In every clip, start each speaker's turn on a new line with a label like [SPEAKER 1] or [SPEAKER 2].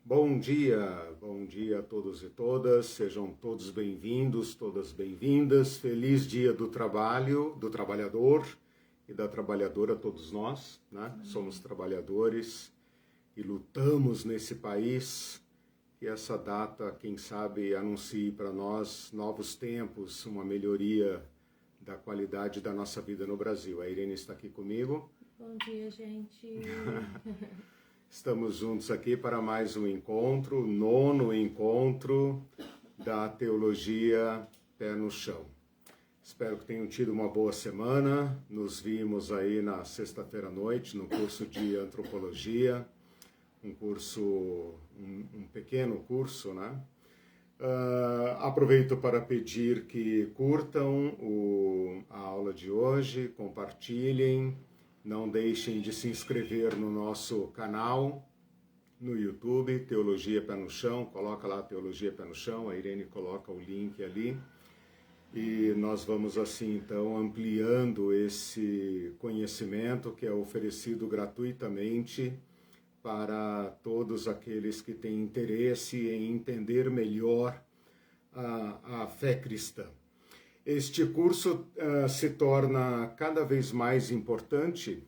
[SPEAKER 1] Bom dia a todos e todas, sejam todos bem-vindos, todas bem-vindas. Feliz dia do trabalho, do trabalhador e da trabalhadora, todos nós, né? Somos trabalhadores e lutamos nesse país. E essa data, quem sabe, anuncie para nós novos tempos, uma melhoria da qualidade da nossa vida no Brasil. A Irene está aqui comigo.
[SPEAKER 2] Bom dia, gente.
[SPEAKER 1] Estamos juntos aqui para mais um encontro, nono encontro da Teologia Pé no Chão. Espero que tenham tido uma boa semana. Nos vimos aí na sexta-feira à noite no curso de Antropologia, um pequeno curso, né? Aproveito para pedir que curtam a aula de hoje, compartilhem. Não deixem de se inscrever no nosso canal no YouTube, Teologia Pé no Chão. Coloca lá Teologia Pé no Chão, a Irene coloca o link ali. E nós vamos assim então ampliando esse conhecimento que é oferecido gratuitamente para todos aqueles que têm interesse em entender melhor a fé cristã. Este curso se torna cada vez mais importante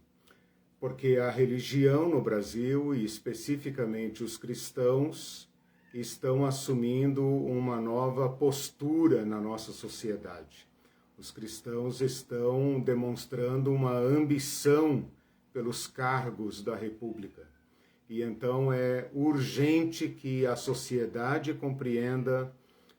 [SPEAKER 1] porque a religião no Brasil, e especificamente os cristãos, estão assumindo uma nova postura na nossa sociedade. Os cristãos estão demonstrando uma ambição pelos cargos da República. E então é urgente que a sociedade compreenda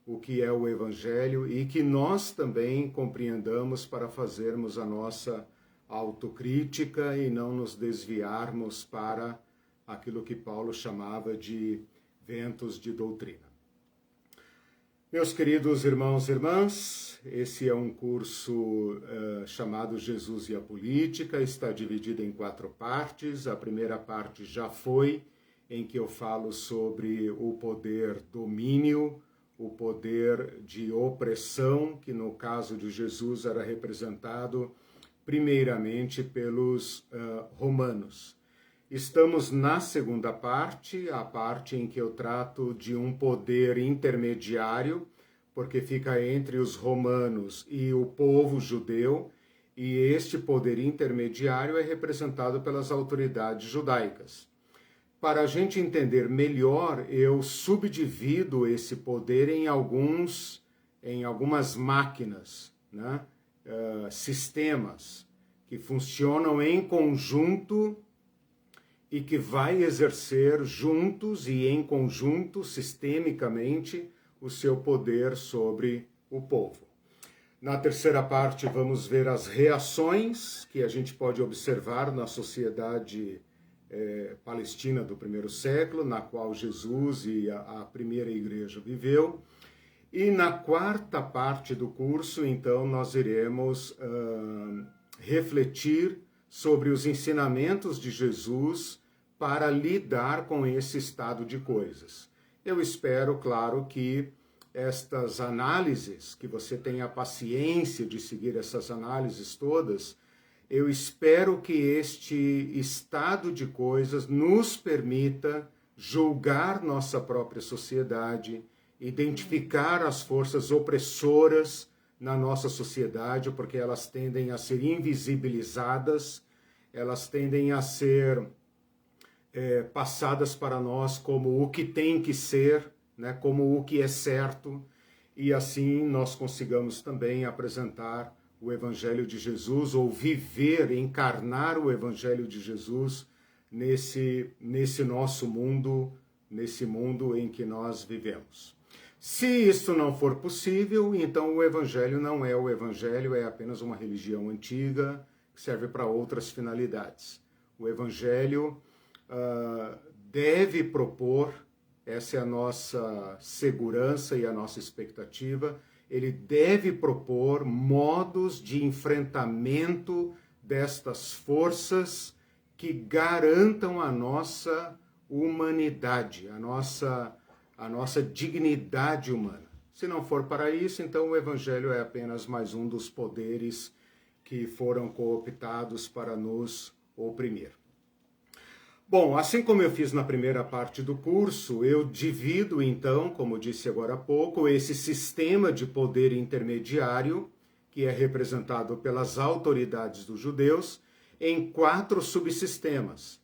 [SPEAKER 1] o que é o Evangelho e que nós também compreendamos para fazermos a nossa autocrítica e não nos desviarmos para aquilo que Paulo chamava de ventos de doutrina. Meus queridos irmãos e irmãs, esse é um curso chamado Jesus e a Política, está dividido em 4 partes. A primeira parte já foi, em que eu falo sobre o poder domínio, o poder de opressão, que no caso de Jesus era representado primeiramente pelos romanos. Estamos na segunda parte, a parte em que eu trato de um poder intermediário, porque fica entre os romanos e o povo judeu, e este poder intermediário é representado pelas autoridades judaicas. Para a gente entender melhor, eu subdivido esse poder em algumas máquinas, né? Sistemas que funcionam em conjunto e que vai exercer juntos e em conjunto, sistemicamente, o seu poder sobre o povo. Na terceira parte, vamos ver as reações que a gente pode observar na sociedade palestina do primeiro século, na qual Jesus e a primeira igreja viveu. E na quarta parte do curso, então, nós iremos refletir sobre os ensinamentos de Jesus para lidar com esse estado de coisas. Eu espero, claro, que estas análises, que você tenha a paciência de seguir essas análises todas, eu espero que este estado de coisas nos permita julgar nossa própria sociedade, identificar as forças opressoras na nossa sociedade, porque elas tendem a ser invisibilizadas, elas tendem a ser passadas para nós como o que tem que ser, né, como o que é certo, e assim nós consigamos também apresentar o Evangelho de Jesus, ou viver, encarnar o Evangelho de Jesus nesse nosso mundo, nesse mundo em que nós vivemos. Se isso não for possível, então o Evangelho não é o Evangelho, é apenas uma religião antiga que serve para outras finalidades. O Evangelho deve propor, essa é a nossa segurança e a nossa expectativa, ele deve propor modos de enfrentamento destas forças que garantam a nossa humanidade, a nossa dignidade humana. Se não for para isso, então o Evangelho é apenas mais um dos poderes que foram cooptados para nos oprimir. Bom, assim como eu fiz na primeira parte do curso, eu divido então, como disse agora há pouco, esse sistema de poder intermediário, que é representado pelas autoridades dos judeus, em 4 subsistemas.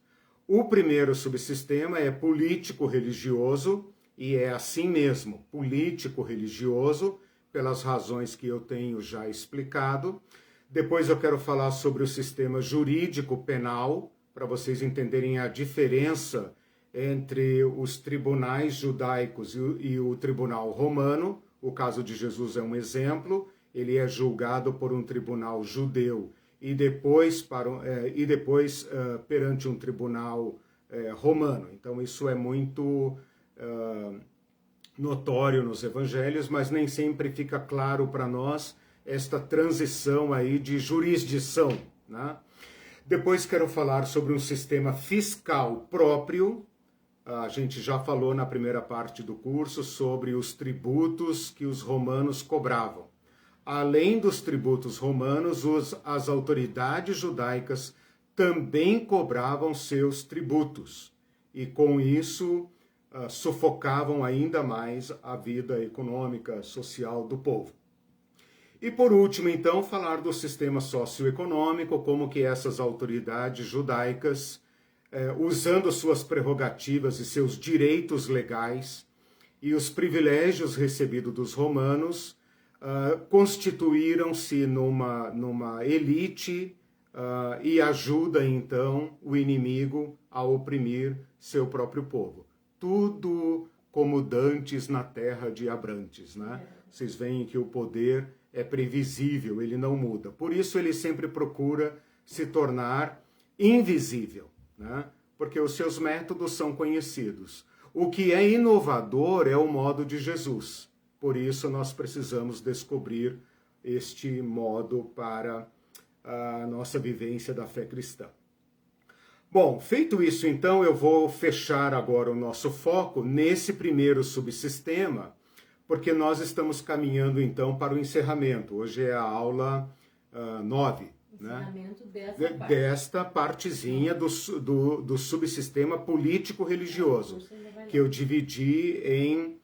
[SPEAKER 1] O primeiro subsistema é político-religioso, e é assim mesmo, político-religioso, pelas razões que eu tenho já explicado. Depois eu quero falar sobre o sistema jurídico-penal, para vocês entenderem a diferença entre os tribunais judaicos e o tribunal romano. O caso de Jesus é um exemplo. Ele é julgado por um tribunal judeu e depois, perante um tribunal romano. Então isso é muito notório nos evangelhos, mas nem sempre fica claro para nós esta transição aí de jurisdição, né? Depois quero falar sobre um sistema fiscal próprio. A gente já falou na primeira parte do curso sobre os tributos que os romanos cobravam. Além dos tributos romanos, as autoridades judaicas também cobravam seus tributos. E com isso sufocavam ainda mais a vida econômica, social do povo. E por último, então, falar do sistema socioeconômico, como que essas autoridades judaicas, usando suas prerrogativas e seus direitos legais e os privilégios recebidos dos romanos, constituíram-se numa elite e ajuda, então, o inimigo a oprimir seu próprio povo. Tudo como dantes na terra de Abrantes, né? Vocês veem que o poder é previsível, ele não muda. Por isso ele sempre procura se tornar invisível, né? Porque os seus métodos são conhecidos. O que é inovador é o modo de Jesus. Por isso nós precisamos descobrir este modo para a nossa vivência da fé cristã. Bom, feito isso então, eu vou fechar agora o nosso foco nesse primeiro subsistema, porque nós estamos caminhando, então, para o encerramento. Hoje é a aula 9,
[SPEAKER 2] encerramento,
[SPEAKER 1] né? Desta partezinha do subsistema político-religioso, que eu dividi em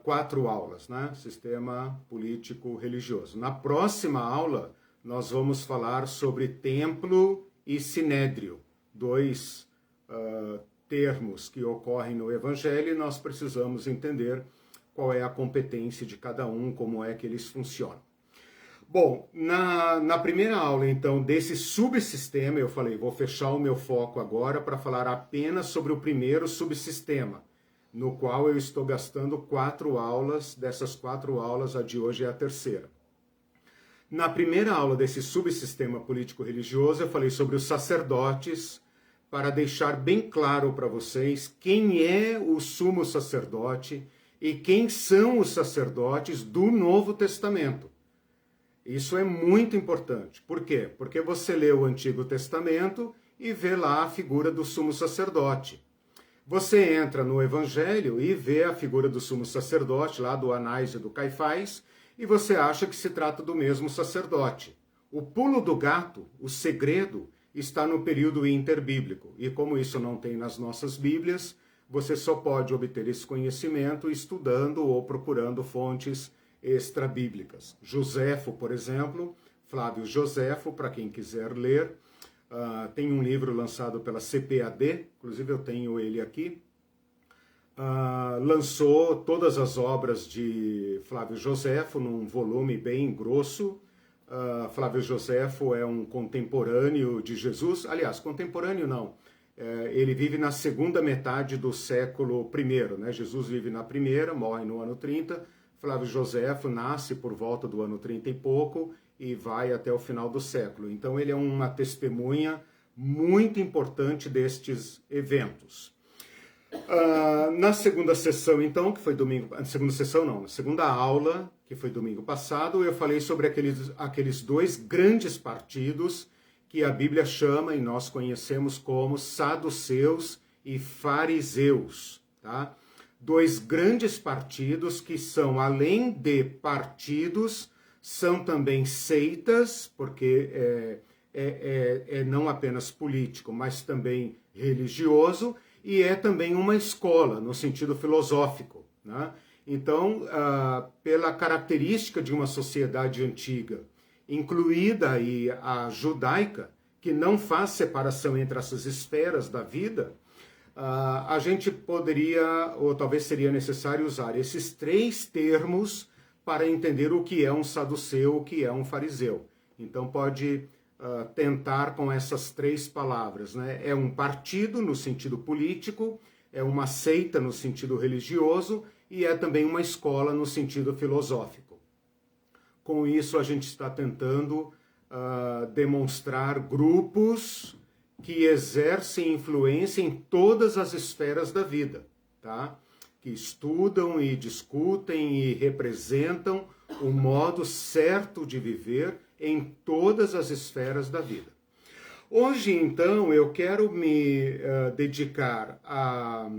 [SPEAKER 1] 4 aulas, né? Sistema político-religioso. Na próxima aula, nós vamos falar sobre templo e sinédrio, 2 termos que ocorrem no Evangelho, e nós precisamos entender qual é a competência de cada um, como é que eles funcionam. Bom, na primeira aula, então, desse subsistema, eu falei, vou fechar o meu foco agora para falar apenas sobre o primeiro subsistema, no qual eu estou gastando 4 aulas, dessas 4 aulas, a de hoje é a terceira. Na primeira aula desse subsistema político-religioso, eu falei sobre os sacerdotes, para deixar bem claro para vocês quem é o sumo sacerdote e quem são os sacerdotes do Novo Testamento. Isso é muito importante. Por quê? Porque você lê o Antigo Testamento e vê lá a figura do sumo sacerdote. Você entra no Evangelho e vê a figura do sumo sacerdote, lá do Anás e do Caifás, e você acha que se trata do mesmo sacerdote. O pulo do gato, o segredo, está no período interbíblico. E como isso não tem nas nossas Bíblias, você só pode obter esse conhecimento estudando ou procurando fontes extrabíblicas. Joséfo, por exemplo, Flávio Joséfo, para quem quiser ler, tem um livro lançado pela CPAD, inclusive eu tenho ele aqui, lançou todas as obras de Flávio Joséfo num volume bem grosso. Flávio Joséfo é um contemporâneo de Jesus, aliás, contemporâneo não, ele vive na segunda metade do século I, né? Jesus vive na primeira, morre no ano 30, Flávio Joséfo nasce por volta do ano 30 e pouco e vai até o final do século. Então ele é uma testemunha muito importante destes eventos. Na segunda sessão, então, que foi domingo... Segunda sessão não, na segunda aula, que foi domingo passado, eu falei sobre aqueles 2 grandes partidos que a Bíblia chama e nós conhecemos como saduceus e fariseus, tá? 2 grandes partidos que são, além de partidos, são também seitas, porque é não apenas político, mas também religioso e é também uma escola, no sentido filosófico, né? Então, pela característica de uma sociedade antiga, incluída aí a judaica, que não faz separação entre essas esferas da vida, a gente poderia, ou talvez seria necessário usar esses 3 termos para entender o que é um saduceu, o que é um fariseu. Então pode tentar com essas 3 palavras, né? É um partido no sentido político, é uma seita no sentido religioso e é também uma escola no sentido filosófico. Com isso a gente está tentando demonstrar grupos que exercem influência em todas as esferas da vida, tá? Que estudam e discutem e representam o modo certo de viver em todas as esferas da vida. Hoje, então, eu quero me dedicar a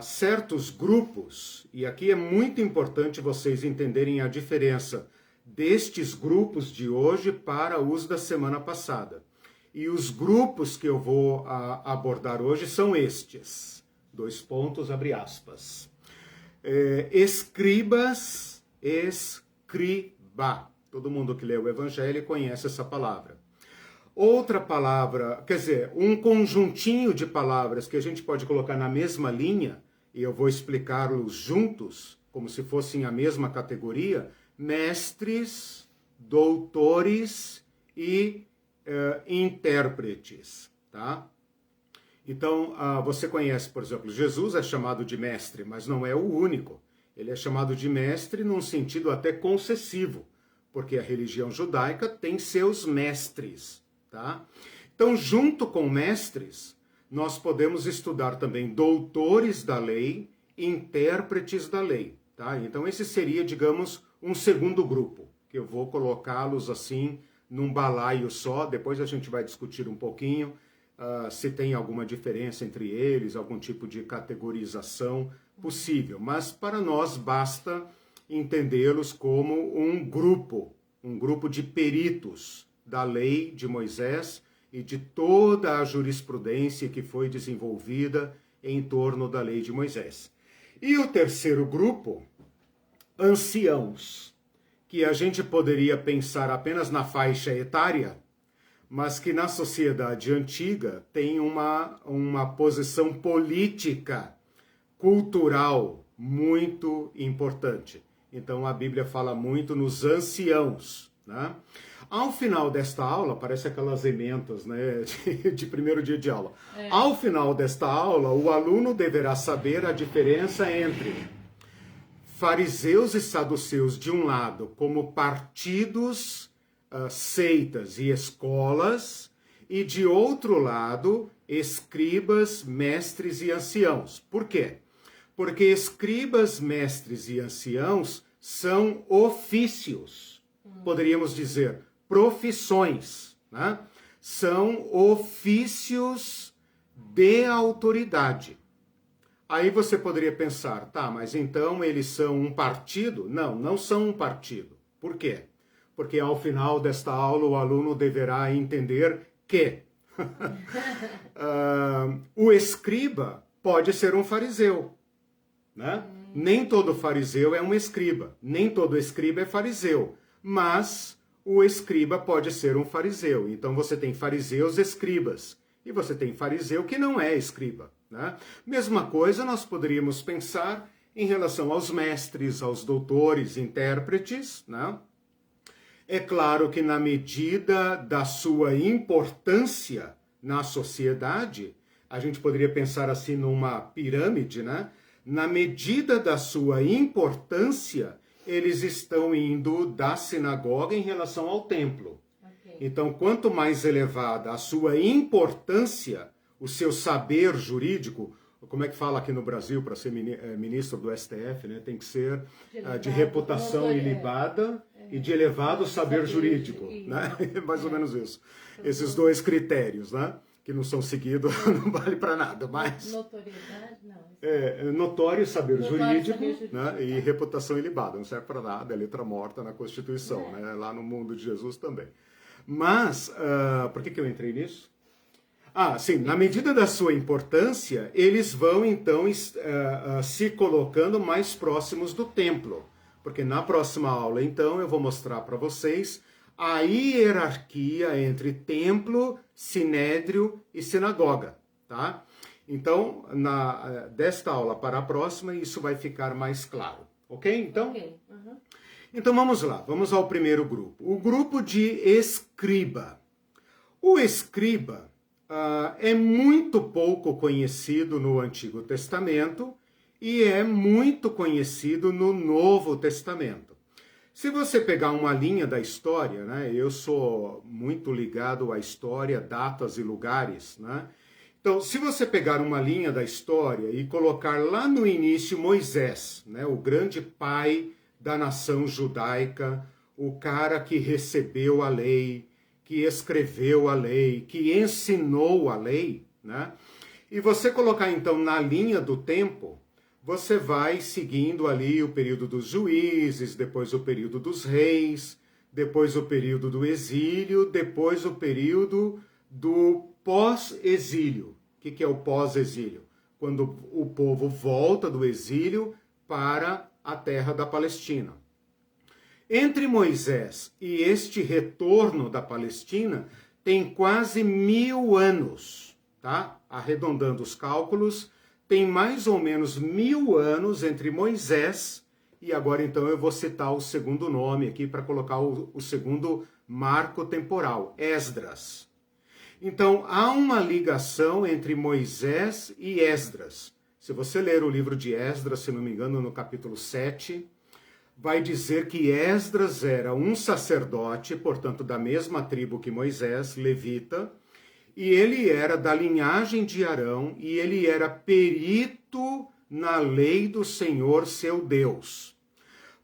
[SPEAKER 1] certos grupos, e aqui é muito importante vocês entenderem a diferença destes grupos de hoje para os da semana passada. E os grupos que eu vou abordar hoje são estes. 2 pontos, abre aspas. Escribas, escriba. Todo mundo que lê o Evangelho conhece essa palavra. Outra palavra, quer dizer, um conjuntinho de palavras que a gente pode colocar na mesma linha, e eu vou explicá-los juntos, como se fossem a mesma categoria, mestres, doutores e intérpretes, tá? Então, você conhece, por exemplo, Jesus é chamado de mestre, mas não é o único. Ele é chamado de mestre num sentido até concessivo, porque a religião judaica tem seus mestres, tá? Então, junto com mestres, nós podemos estudar também doutores da lei, intérpretes da lei, tá? Então, esse seria, digamos, um segundo grupo, que eu vou colocá-los assim num balaio só, depois a gente vai discutir um pouquinho se tem alguma diferença entre eles, algum tipo de categorização possível. Mas para nós basta entendê-los como um grupo de peritos da lei de Moisés e de toda a jurisprudência que foi desenvolvida em torno da lei de Moisés. E o terceiro grupo, anciãos, que a gente poderia pensar apenas na faixa etária, mas que na sociedade antiga tem uma posição política, cultural muito importante. Então a Bíblia fala muito nos anciãos, né? Ao final desta aula, parece aquelas ementas, né, de primeiro dia de aula. Ao final desta aula, o aluno deverá saber a diferença entre fariseus e saduceus de um lado como partidos, seitas e escolas, e de outro lado, escribas, mestres e anciãos. Por quê? Porque escribas, mestres e anciãos são ofícios, poderíamos dizer, profissões, né? São ofícios de autoridade. Aí você poderia pensar, tá, mas então eles são um partido? Não, não são um partido. Por quê? Porque ao final desta aula o aluno deverá entender que o escriba pode ser um fariseu, né? Nem todo fariseu é um escriba, nem todo escriba é fariseu, mas o escriba pode ser um fariseu. Então você tem fariseus escribas e você tem fariseu que não é escriba, né? Mesma coisa nós poderíamos pensar em relação aos mestres, aos doutores, intérpretes, né? É claro que na medida da sua importância na sociedade, a gente poderia pensar assim numa pirâmide, né? Na medida da sua importância, eles estão indo da sinagoga em relação ao templo. Okay. Então, quanto mais elevada a sua importância, o seu saber jurídico, como é que fala aqui no Brasil para ser ministro do STF, né? Tem que ser de reputação ilibada e de elevado saber jurídico, né? Mais ou menos isso. Esses 2 critérios, né? Que não são seguidos, não vale para nada, mas...
[SPEAKER 2] Notoriedade, não.
[SPEAKER 1] Notório saber jurídico, né? E reputação ilibada, não serve para nada, é letra morta na Constituição, né? Lá no mundo de Jesus também. Mas, por que eu entrei nisso? Sim, na medida da sua importância, eles vão então se colocando mais próximos do templo. Porque na próxima aula, então, eu vou mostrar para vocês a hierarquia entre templo, sinédrio e sinagoga, tá? Então, desta aula para a próxima, isso vai ficar mais claro, ok? Então,
[SPEAKER 2] Ok. Uhum.
[SPEAKER 1] Então vamos lá, vamos ao primeiro grupo. O grupo de escriba. O escriba é muito pouco conhecido no Antigo Testamento e é muito conhecido no Novo Testamento. Se você pegar uma linha da história, né, eu sou muito ligado à história, datas e lugares, né? Então, se você pegar uma linha da história e colocar lá no início Moisés, né, o grande pai da nação judaica, o cara que recebeu a lei, que escreveu a lei, que ensinou a lei, né? E você colocar então na linha do tempo, você vai seguindo ali o período dos juízes, depois o período dos reis, depois o período do exílio, depois o período do pós-exílio. O que é o pós-exílio? Quando o povo volta do exílio para a terra da Palestina. Entre Moisés e este retorno da Palestina, tem quase 1000 anos, tá? Arredondando os cálculos, tem mais ou menos 1000 anos entre Moisés, e agora então eu vou citar o segundo nome aqui para colocar o segundo marco temporal, Esdras. Então, há uma ligação entre Moisés e Esdras. Se você ler o livro de Esdras, se não me engano, no capítulo 7, vai dizer que Esdras era um sacerdote, portanto, da mesma tribo que Moisés, levita, e ele era da linhagem de Arão, e ele era perito na lei do Senhor, seu Deus.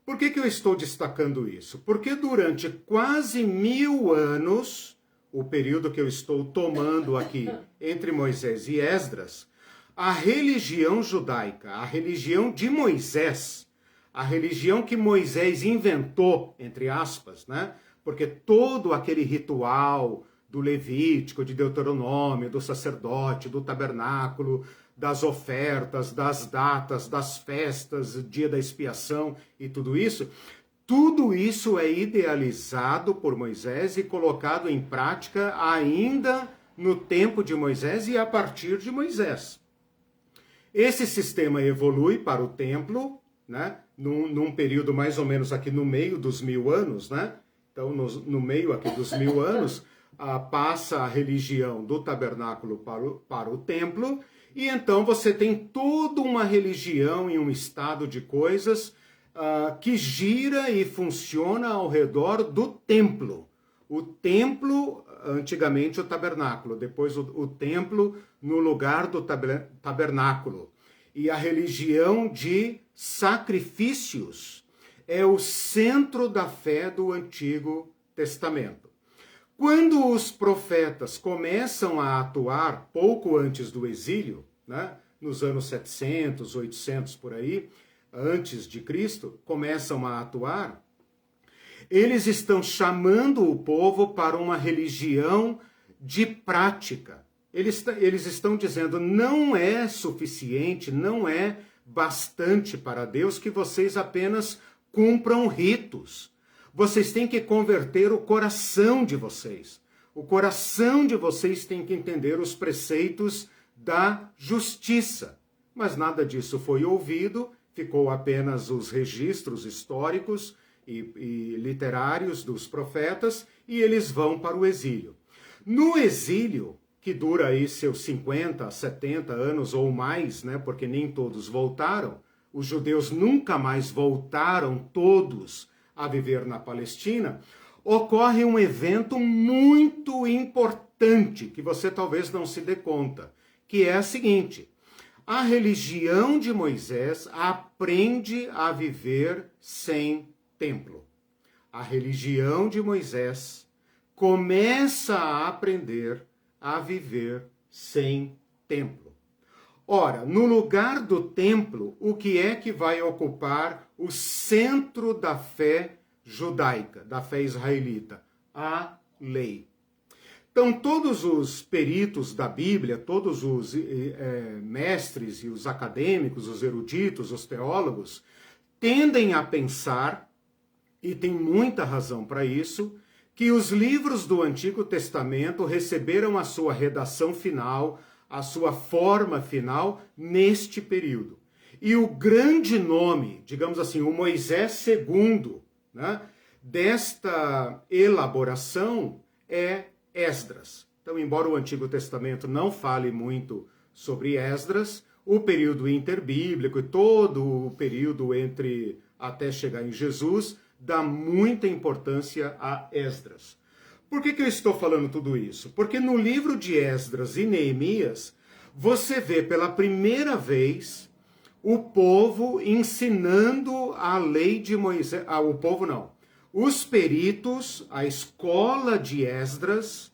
[SPEAKER 1] Por que eu estou destacando isso? Porque durante quase 1000 anos, o período que eu estou tomando aqui entre Moisés e Esdras, a religião judaica, a religião de Moisés, a religião que Moisés inventou, entre aspas, né? Porque todo aquele ritual do Levítico, de Deuteronômio, do sacerdote, do tabernáculo, das ofertas, das datas, das festas, dia da expiação e tudo isso é idealizado por Moisés e colocado em prática ainda no tempo de Moisés e a partir de Moisés. Esse sistema evolui para o templo, né? Num período mais ou menos aqui no meio dos 1000 anos, né? Então, no meio aqui dos 1000 anos, passa a religião do tabernáculo para o templo, e então você tem toda uma religião e um estado de coisas que gira e funciona ao redor do templo. O templo, antigamente o tabernáculo, depois o templo no lugar do tabernáculo. E a religião de sacrifícios é o centro da fé do Antigo Testamento. Quando os profetas começam a atuar pouco antes do exílio, né, nos anos 700, 800 por aí, antes de Cristo, começam a atuar, eles estão chamando o povo para uma religião de prática. Eles estão dizendo, não é suficiente, não é bastante para Deus que vocês apenas cumpram ritos. Vocês têm que converter o coração de vocês. O coração de vocês tem que entender os preceitos da justiça. Mas nada disso foi ouvido, ficou apenas os registros históricos e literários dos profetas, e eles vão para o exílio. No exílio, que dura aí seus 50, 70 anos ou mais, né, porque nem todos voltaram, os judeus nunca mais voltaram todos a viver na Palestina, ocorre um evento muito importante, que você talvez não se dê conta, que é a seguinte: a religião de Moisés aprende a viver sem templo. A religião de Moisés começa a aprender a viver sem templo. Ora, no lugar do templo, o que é que vai ocupar o centro da fé judaica, da fé israelita? A lei. Então, todos os peritos da Bíblia, todos os mestres e os acadêmicos, os eruditos, os teólogos, tendem a pensar, e tem muita razão para isso, que os livros do Antigo Testamento receberam a sua redação final, a sua forma final, neste período. E o grande nome, digamos assim, o Moisés II, né, desta elaboração é Esdras. Então, embora o Antigo Testamento não fale muito sobre Esdras, o período interbíblico e todo o período entre até chegar em Jesus dá muita importância a Esdras. Por que eu estou falando tudo isso? Porque no livro de Esdras e Neemias, você vê pela primeira vez o povo ensinando a lei de Moisés. O povo não. Os peritos, a escola de Esdras,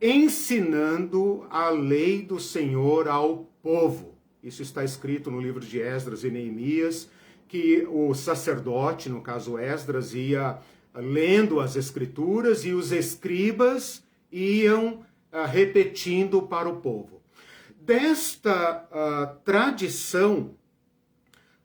[SPEAKER 1] ensinando a lei do Senhor ao povo. Isso está escrito no livro de Esdras e Neemias, que o sacerdote, no caso Esdras, ia lendo as escrituras e os escribas iam repetindo para o povo. Desta tradição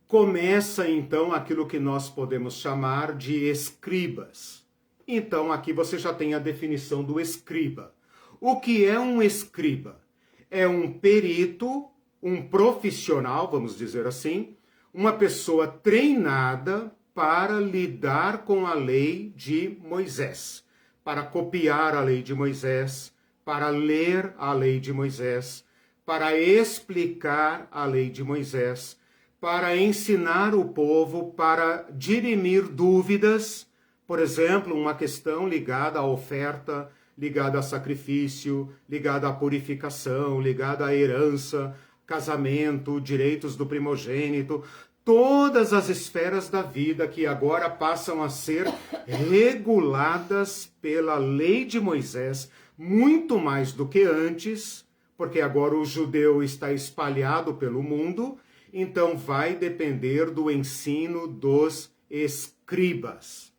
[SPEAKER 1] começa então aquilo que nós podemos chamar de escribas. Então aqui você já tem a definição do escriba. O que é um escriba? É um perito, um profissional, vamos dizer assim, uma pessoa treinada para lidar com a lei de Moisés, para copiar a lei de Moisés, para ler a lei de Moisés, para explicar a lei de Moisés, para ensinar o povo, para dirimir dúvidas, por exemplo, uma questão ligada à oferta, ligada a sacrifício, ligada à purificação, ligada à herança, casamento, direitos do primogênito, todas as esferas da vida que agora passam a ser reguladas pela lei de Moisés, muito mais do que antes, porque agora o judeu está espalhado pelo mundo, então vai depender do ensino dos escribas.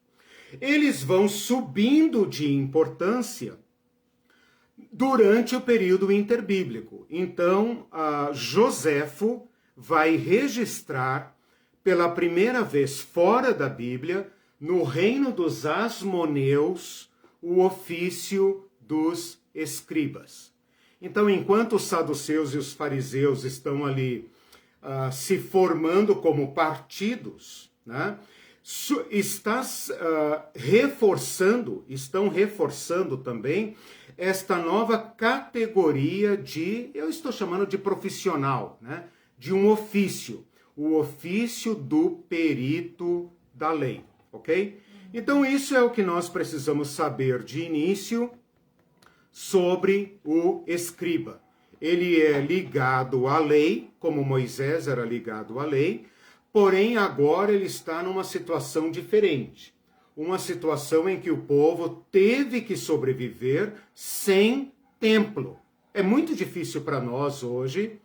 [SPEAKER 1] Eles vão subindo de importância durante o período interbíblico. Então, Joséfo vai registrar pela primeira vez fora da Bíblia, no reino dos Asmoneus, o ofício dos escribas. Então, enquanto os saduceus e os fariseus estão ali se formando como partidos, né, estão reforçando também esta nova categoria de, eu estou chamando de profissional, né, de um ofício, o ofício do perito da lei, ok? Então isso é o que nós precisamos saber de início sobre o escriba. Ele é ligado à lei, como Moisés era ligado à lei, porém agora ele está numa situação diferente. Uma situação em que o povo teve que sobreviver sem templo. É muito difícil para nós hoje,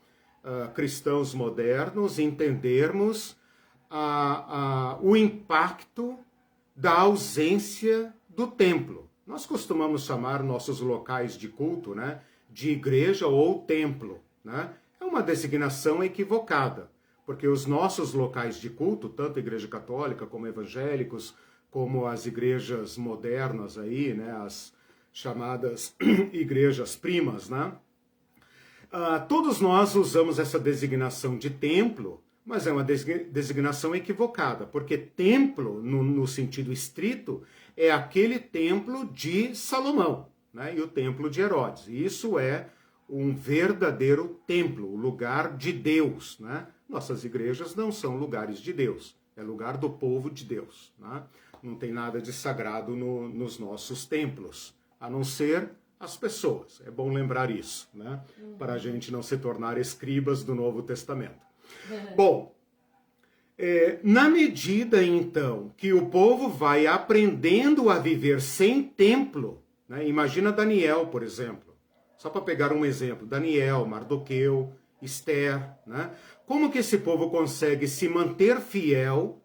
[SPEAKER 1] cristãos modernos, entendermos o impacto da ausência do templo. Nós costumamos chamar nossos locais de culto, né, de igreja ou templo, né? É uma designação equivocada, porque os nossos locais de culto, tanto a igreja católica como evangélicos, como as igrejas modernas aí, né, as chamadas igrejas primas, né? Todos nós usamos essa designação de templo, mas é uma designação equivocada, porque templo, no sentido estrito, é aquele templo de Salomão, né, e o templo de Herodes. Isso é um verdadeiro templo, o lugar de Deus, né? Nossas igrejas não são lugares de Deus, é lugar do povo de Deus, né? Não tem nada de sagrado nos nossos templos, a não ser as pessoas. É bom lembrar isso, né? Para a gente não se tornar escribas do Novo Testamento. Bom, na medida, então, que o povo vai aprendendo a viver sem templo, né? Imagina Daniel, por exemplo. Só para pegar um exemplo. Daniel, Mardoqueu, Esther, né? Como que esse povo consegue se manter fiel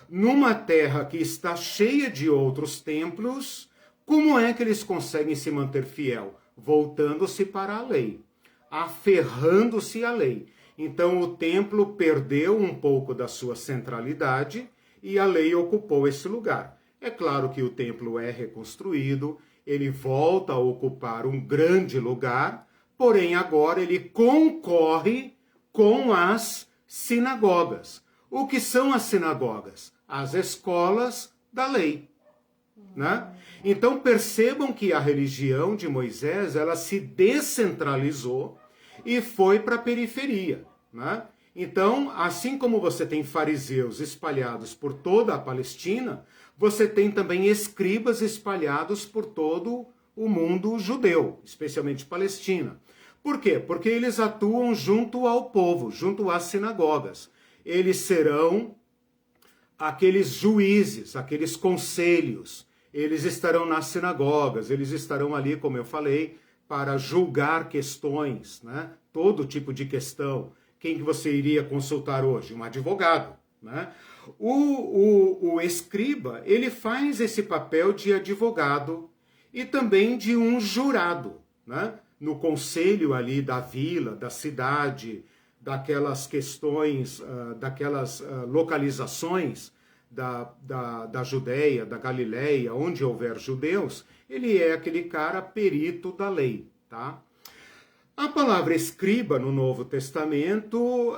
[SPEAKER 1] numa terra que está cheia de outros templos? Como é que eles conseguem se manter fiel? voltando-se para a lei, aferrando-se à lei. Então o templo perdeu um pouco da sua centralidade e a lei ocupou esse lugar. É claro que o templo é reconstruído, ele volta a ocupar um grande lugar, porém agora ele concorre com as sinagogas. O que são as sinagogas? As escolas da lei, né? Então percebam que a religião de Moisés, ela se descentralizou e foi para a periferia, né? Então, assim como você tem fariseus espalhados por toda a Palestina, você tem também escribas espalhados por todo o mundo judeu, especialmente Palestina. Por quê? Porque eles atuam junto ao povo, junto às sinagogas. Eles serão aqueles juízes, aqueles conselhos. Eles estarão nas sinagogas, eles estarão ali, como eu falei, para julgar questões, né? Todo tipo de questão. Quem que você iria consultar hoje? Um advogado, né? O escriba, ele faz esse papel de advogado e também de um jurado, né? No conselho ali da vila, da cidade, daquelas questões, daquelas localizações da Judéia, da Galileia, onde houver judeus, ele é aquele cara perito da lei, tá? A palavra escriba no Novo Testamento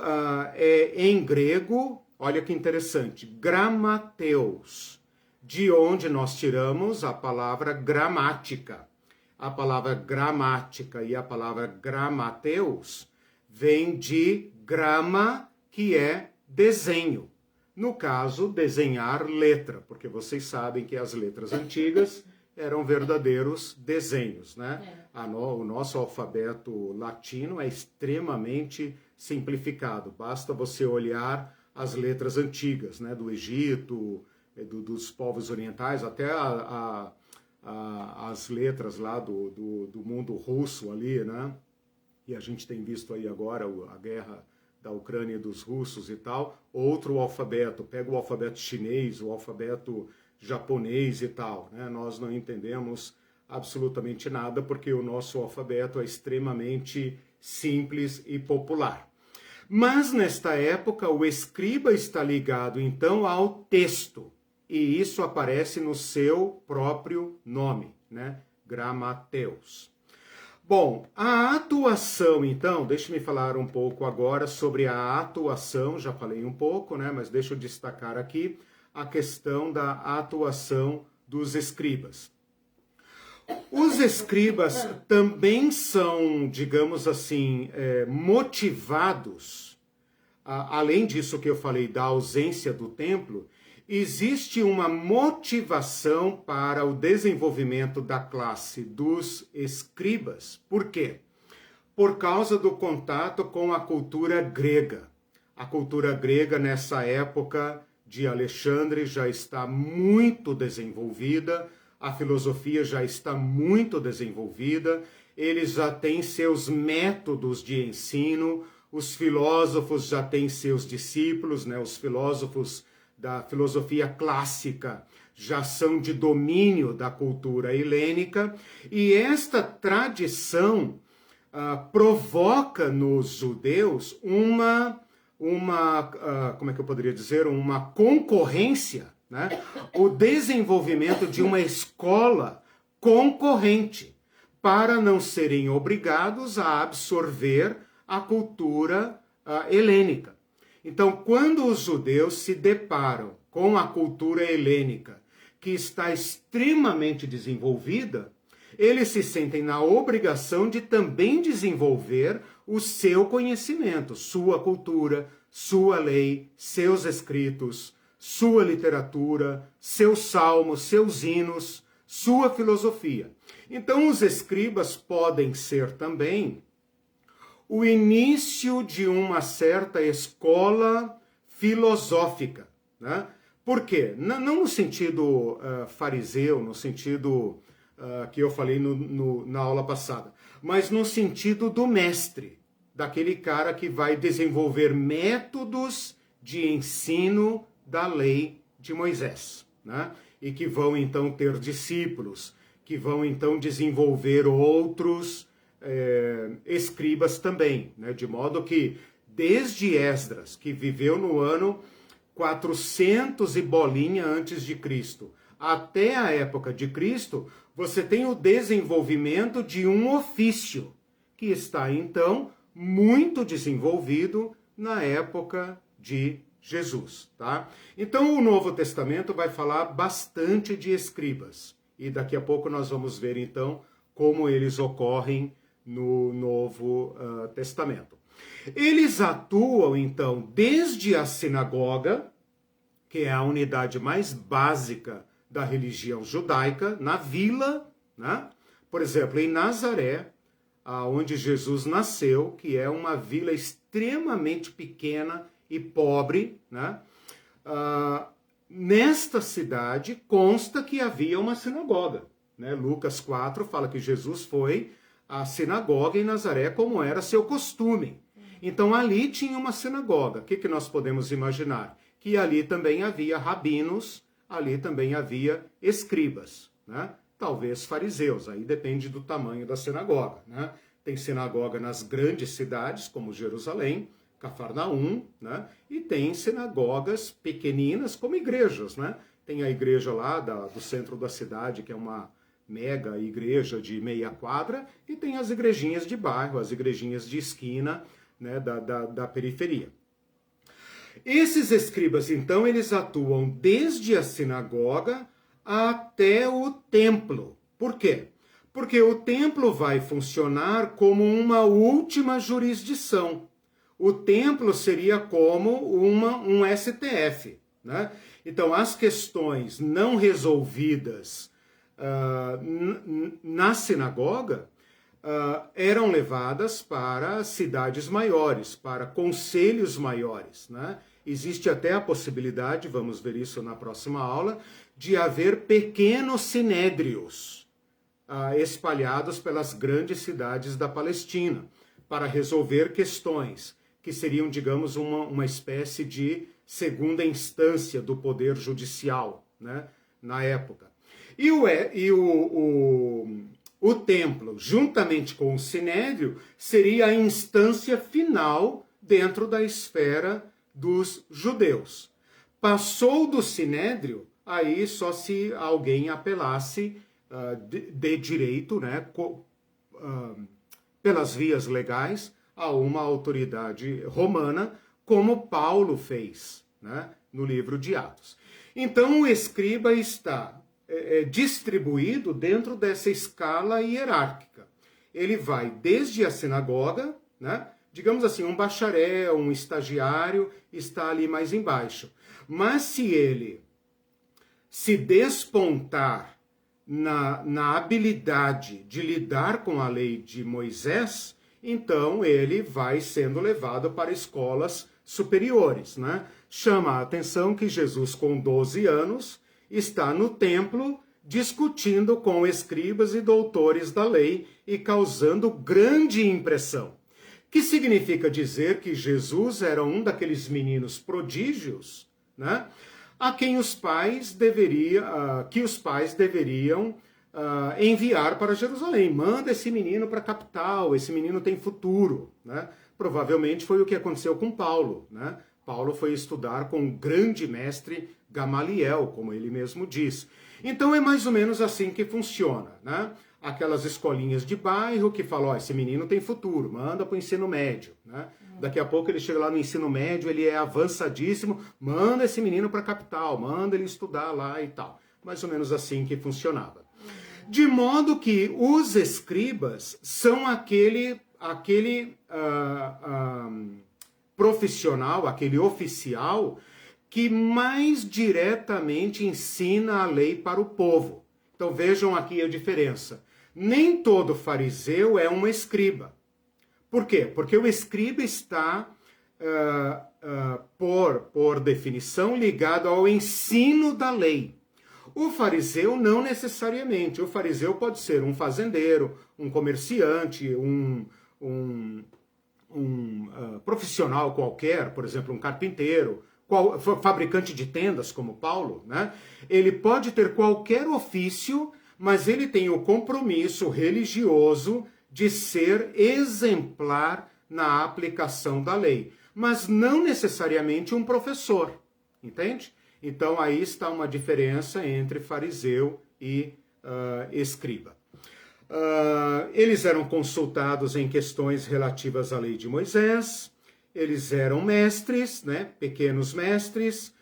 [SPEAKER 1] é em grego, olha que interessante, gramateus, de onde nós tiramos a palavra gramática. A palavra gramática e a palavra gramateus vem de grama, que é desenho. No caso, desenhar letra, porque vocês sabem que as letras antigas eram verdadeiros desenhos, né? O nosso alfabeto latino é extremamente simplificado. Basta você olhar as letras antigas, né? Do Egito, dos povos orientais, até as letras lá do mundo russo ali, né? E a gente tem visto aí agora a guerra da Ucrânia e dos russos e tal. Outro alfabeto, pega o alfabeto chinês, o alfabeto japonês e tal, né? Nós não entendemos absolutamente nada porque o nosso alfabeto é extremamente simples e popular. Mas nesta época o escriba está ligado então ao texto e isso aparece no seu próprio nome, né? Gramateus. Bom, a atuação então, deixe-me falar um pouco agora sobre a atuação, já falei um pouco, né? Mas deixa eu destacar aqui a questão da atuação dos escribas. Os escribas também são, digamos assim, motivados, além disso que eu falei da ausência do templo, existe uma motivação para o desenvolvimento da classe dos escribas. Por quê? Por causa do contato com a cultura grega. A cultura grega nessa época de Alexandre já está muito desenvolvida, a filosofia já está muito desenvolvida, eles já têm seus métodos de ensino, os filósofos já têm seus discípulos, né? Os filósofos da filosofia clássica já são de domínio da cultura helênica, e esta tradição provoca nos judeus como é que eu poderia dizer, uma concorrência, né? O desenvolvimento de uma escola concorrente, para não serem obrigados a absorver a cultura helênica. Então, quando os judeus se deparam com a cultura helênica, que está extremamente desenvolvida, eles se sentem na obrigação de também desenvolver o seu conhecimento, sua cultura, sua lei, seus escritos, sua literatura, seus salmos, seus hinos, sua filosofia. Então, os escribas podem ser também o início de uma certa escola filosófica, né? Por quê? Não no sentido fariseu, no sentido que eu falei na aula passada, mas no sentido do mestre, daquele cara que vai desenvolver métodos de ensino da lei de Moisés, né? E que vão então ter discípulos que vão então desenvolver outros escribas também, né? De modo que desde Esdras, que viveu no ano 400 e bolinha antes de Cristo, até a época de Cristo, você tem o desenvolvimento de um ofício, que está então muito desenvolvido na época de Jesus, tá? Então o Novo Testamento vai falar bastante de escribas, e daqui a pouco nós vamos ver então como eles ocorrem no Novo Testamento. Eles atuam então desde a sinagoga, que é a unidade mais básica da religião judaica, na vila, né? Por exemplo, em Nazaré, onde Jesus nasceu, que é uma vila extremamente pequena e pobre, né? Nesta cidade consta que havia uma sinagoga, né? Lucas 4 fala que Jesus foi à sinagoga em Nazaré como era seu costume. Então ali tinha uma sinagoga. O que nós podemos imaginar? Que ali também havia rabinos, ali também havia escribas, né? Talvez fariseus, aí depende do tamanho da sinagoga, né? Tem sinagoga nas grandes cidades, como Jerusalém, Cafarnaum, né? E tem sinagogas pequeninas, como igrejas, né? Tem a igreja lá do centro da cidade, que é uma mega igreja de meia quadra, e tem as igrejinhas de bairro, as igrejinhas de esquina, né? da periferia. Esses escribas, então, eles atuam desde a sinagoga até o templo. Por quê? Porque o templo vai funcionar como uma última jurisdição. O templo seria como um STF, né? Então, as questões não resolvidas na sinagoga eram levadas para cidades maiores, para conselhos maiores, né? Existe até a possibilidade, vamos ver isso na próxima aula, de haver pequenos sinédrios espalhados pelas grandes cidades da Palestina, para resolver questões que seriam, digamos, uma espécie de segunda instância do poder judicial, né, na época. E o templo, juntamente com o sinédrio, seria a instância final dentro da esfera dos judeus. Passou do sinédrio, aí só se alguém apelasse de direito, né, pelas vias legais, a uma autoridade romana, como Paulo fez, né, no livro de Atos. Então o escriba está distribuído dentro dessa escala hierárquica. Ele vai desde a sinagoga, né, digamos assim, um bacharel, um estagiário está ali mais embaixo. Mas se ele se despontar na habilidade de lidar com a lei de Moisés, então ele vai sendo levado para escolas superiores, né? Chama a atenção que Jesus, com 12 anos, está no templo discutindo com escribas e doutores da lei e causando grande impressão. Que significa dizer que Jesus era um daqueles meninos prodígios, né? A quem os pais deveriam enviar para Jerusalém. Manda esse menino para a capital, esse menino tem futuro, né? Provavelmente foi o que aconteceu com Paulo, né? Paulo foi estudar com o grande mestre Gamaliel, como ele mesmo diz. Então é mais ou menos assim que funciona, né? Aquelas escolinhas de bairro que falam, esse menino tem futuro, manda para o ensino médio, né? Daqui a pouco ele chega lá no ensino médio, ele é avançadíssimo, manda esse menino para a capital, manda ele estudar lá e tal. Mais ou menos assim que funcionava. De modo que os escribas são aquele profissional, aquele oficial que mais diretamente ensina a lei para o povo. Então vejam aqui a diferença. Nem todo fariseu é um escriba. Por quê? Porque o escriba está, por definição, ligado ao ensino da lei. O fariseu não necessariamente. O fariseu pode ser um fazendeiro, um comerciante, um profissional qualquer, por exemplo, um carpinteiro, fabricante de tendas como Paulo, né? Ele pode ter qualquer ofício mas ele tem o compromisso religioso de ser exemplar na aplicação da lei, mas não necessariamente um professor, entende? Então aí está uma diferença entre fariseu e escriba. Eles eram consultados em questões relativas à lei de Moisés, eles eram mestres, né, pequenos mestres.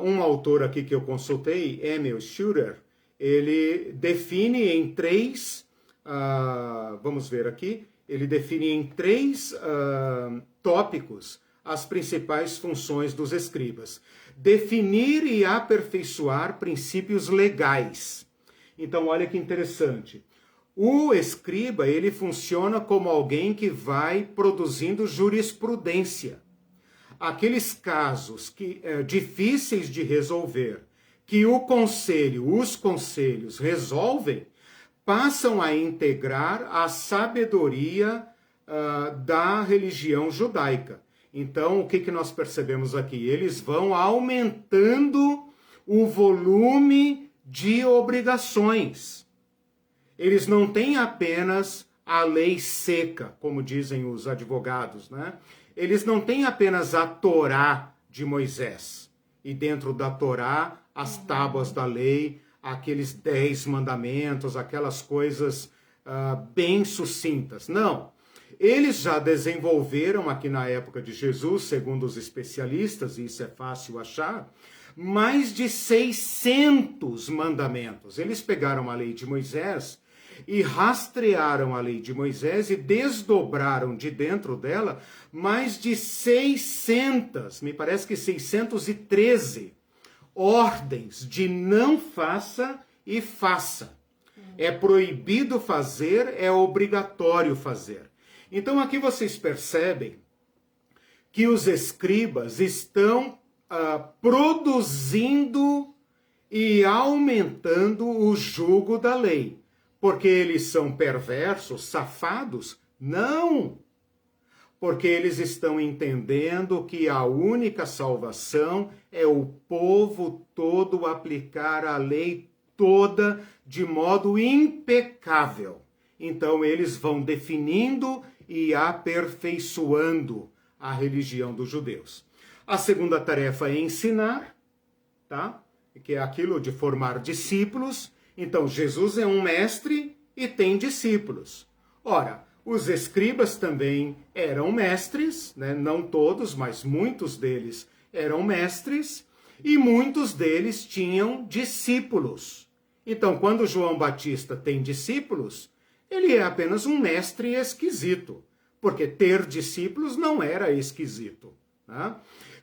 [SPEAKER 1] Um autor aqui que eu consultei, Emil Schurer, ele define em três, vamos ver aqui, ele define em três tópicos as principais funções dos escribas. Definir e aperfeiçoar princípios legais. Então, olha que interessante. O escriba, ele funciona como alguém que vai produzindo jurisprudência. Aqueles casos difíceis de resolver, que os conselhos resolvem, passam a integrar a sabedoria da religião judaica. Então, o que nós percebemos aqui? Eles vão aumentando o volume de obrigações. Eles não têm apenas a lei seca, como dizem os advogados, né? Eles não têm apenas a Torá de Moisés. E dentro da Torá, as tábuas da lei, aqueles 10 mandamentos, aquelas coisas bem sucintas. Não. Eles já desenvolveram aqui na época de Jesus, segundo os especialistas, e isso é fácil achar, mais de 600 mandamentos. Eles pegaram a lei de Moisés e rastrearam a lei de Moisés e desdobraram de dentro dela mais de 600, me parece que 613 ordens de não faça e faça. É proibido fazer, é obrigatório fazer. Então aqui vocês percebem que os escribas estão produzindo e aumentando o jugo da lei. Porque eles são perversos, safados? Não! Porque eles estão entendendo que a única salvação é o povo todo aplicar a lei toda de modo impecável. Então eles vão definindo e aperfeiçoando a religião dos judeus. A segunda tarefa é ensinar, tá? Que é aquilo de formar discípulos. Então, Jesus é um mestre e tem discípulos. Ora, os escribas também eram mestres, né? Não todos, mas muitos deles eram mestres, e muitos deles tinham discípulos. Então, quando João Batista tem discípulos, ele é apenas um mestre esquisito, porque ter discípulos não era esquisito, né?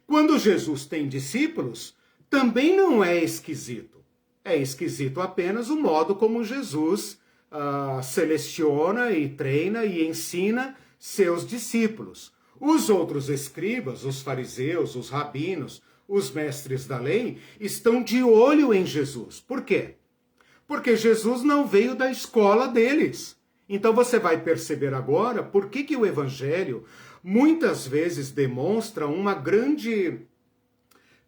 [SPEAKER 1] Quando Jesus tem discípulos, também não é esquisito. É esquisito apenas o modo como Jesus seleciona e treina e ensina seus discípulos. Os outros escribas, os fariseus, os rabinos, os mestres da lei, estão de olho em Jesus. Por quê? Porque Jesus não veio da escola deles. Então você vai perceber agora por que o evangelho muitas vezes demonstra uma grande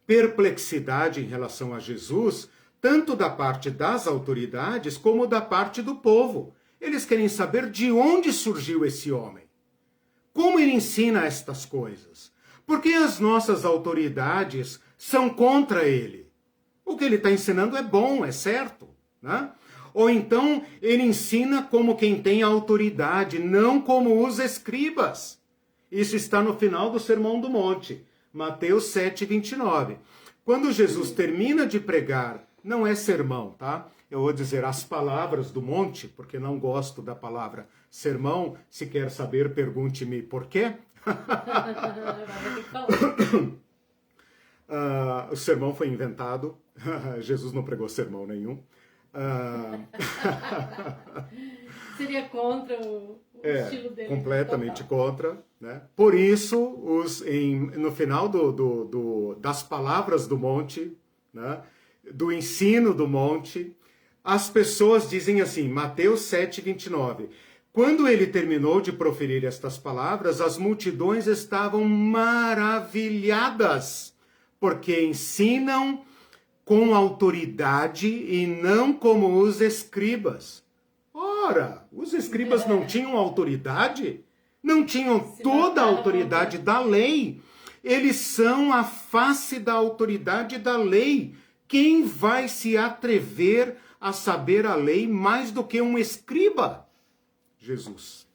[SPEAKER 1] perplexidade em relação a Jesus, tanto da parte das autoridades como da parte do povo. Eles querem saber de onde surgiu esse homem. Como ele ensina estas coisas? Por que as nossas autoridades são contra ele? O que ele está ensinando é bom, é certo, né? Ou então ele ensina como quem tem autoridade, não como os escribas. Isso está no final do Sermão do Monte, Mateus 7:29. Quando Jesus termina de pregar, não é sermão, tá? Eu vou dizer as palavras do monte, porque não gosto da palavra sermão. Se quer saber, pergunte-me por quê. O sermão foi inventado. Jesus não pregou sermão nenhum.
[SPEAKER 2] Seria contra o estilo dele.
[SPEAKER 1] Completamente contra, né? Por isso, no final das palavras do monte, né? Do ensino do monte, as pessoas dizem assim, Mateus 7:29. Quando ele terminou de proferir estas palavras, as multidões estavam maravilhadas, porque ensinam com autoridade e não como os escribas. Ora, os escribas não tinham autoridade? Não tinham toda a autoridade da lei? Eles são a face da autoridade da lei. Quem vai se atrever a saber a lei mais do que um escriba? Jesus.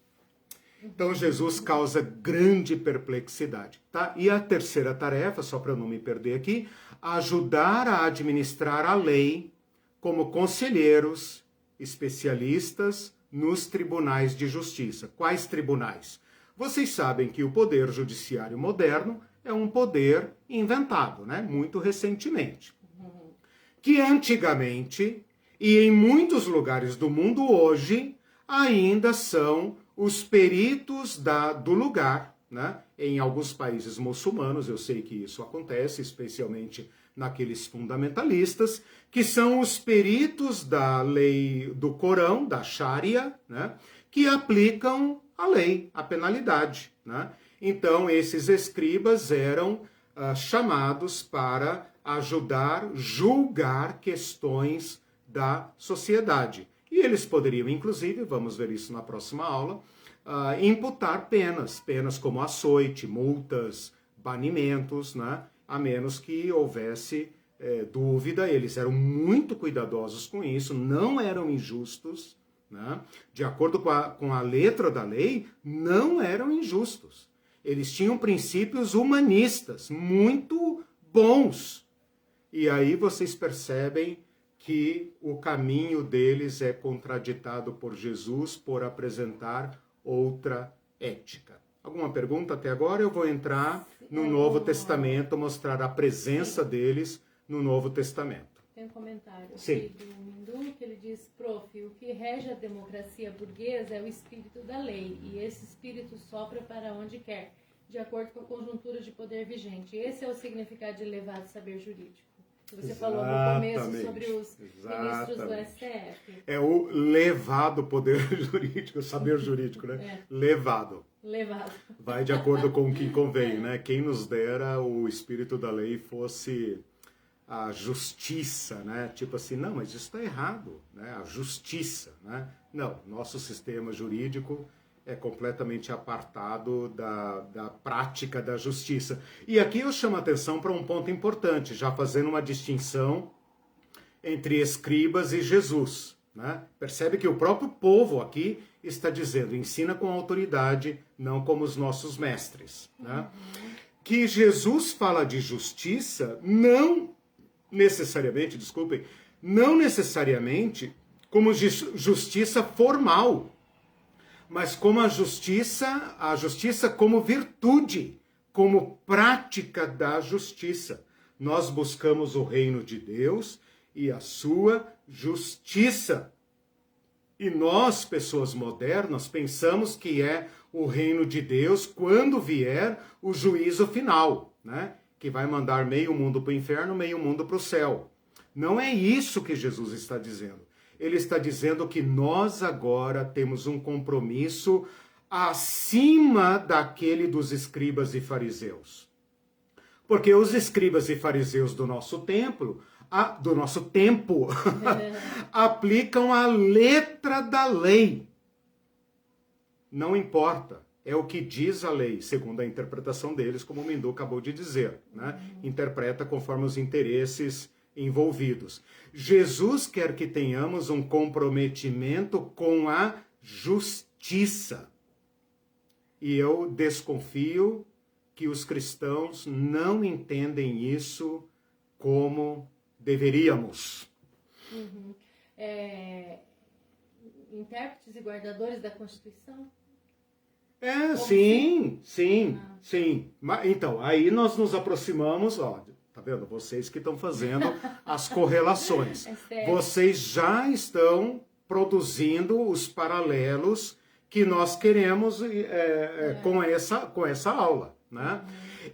[SPEAKER 1] Então Jesus causa grande perplexidade, tá? E a terceira tarefa, só para eu não me perder aqui, ajudar a administrar a lei como conselheiros, especialistas nos tribunais de justiça. Quais tribunais? Vocês sabem que o poder judiciário moderno é um poder inventado, né? Muito recentemente. Que antigamente, e em muitos lugares do mundo hoje, ainda são os peritos do lugar, né? Em alguns países muçulmanos, eu sei que isso acontece, especialmente naqueles fundamentalistas, que são os peritos da lei do Corão, da Sharia, né? Que aplicam a lei, a penalidade, né? Então, esses escribas eram chamados para ajudar, julgar questões da sociedade. E eles poderiam, inclusive, vamos ver isso na próxima aula, imputar penas como açoite, multas, banimentos, né? A menos que houvesse dúvida. Eles eram muito cuidadosos com isso, não eram injustos, né? De acordo com a letra da lei, não eram injustos. Eles tinham princípios humanistas muito bons. E aí vocês percebem que o caminho deles é contraditado por Jesus por apresentar outra ética. Alguma pergunta até agora? Eu vou entrar no Novo Testamento, mostrar a presença deles no Novo Testamento.
[SPEAKER 2] Tem um comentário
[SPEAKER 1] Sim.
[SPEAKER 2] aqui do Mindu, que ele diz: prof, o que rege a democracia burguesa é o espírito da lei, e esse espírito sopra para onde quer, de acordo com a conjuntura de poder vigente. Esse é o significado de elevado saber jurídico. Você falou no começo sobre os ministros do STF.
[SPEAKER 1] É o levado poder jurídico, saber jurídico, né? Levado. Vai de acordo com o que convém, né? Quem nos dera o espírito da lei fosse a justiça, né? Tipo assim, não, mas isso está errado, né? A justiça, né? Não, nosso sistema jurídico é completamente apartado da prática da justiça. E aqui eu chamo a atenção para um ponto importante, já fazendo uma distinção entre escribas e Jesus, né? Percebe que o próprio povo aqui está dizendo, ensina com autoridade, não como os nossos mestres, né? Que Jesus fala de justiça não necessariamente como justiça formal, mas como a justiça como virtude, como prática da justiça. Nós buscamos o reino de Deus e a sua justiça. E nós, pessoas modernas, pensamos que é o reino de Deus quando vier o juízo final, né? Que vai mandar meio mundo para o inferno, meio mundo para o céu. Não é isso que Jesus está dizendo. Ele está dizendo que nós agora temos um compromisso acima daquele dos escribas e fariseus. Porque os escribas e fariseus do nosso tempo, aplicam a letra da lei. Não importa. É o que diz a lei, segundo a interpretação deles, como o Mindu acabou de dizer, né? Interpreta conforme os interesses envolvidos. Jesus quer que tenhamos um comprometimento com a justiça. E eu desconfio que os cristãos não entendem isso como deveríamos.
[SPEAKER 2] Intérpretes e guardadores da Constituição?
[SPEAKER 1] Sim. Então, aí nós nos aproximamos, ó, tá vendo? Vocês que estão fazendo as correlações. Vocês já estão produzindo os paralelos que nós queremos com essa aula, né?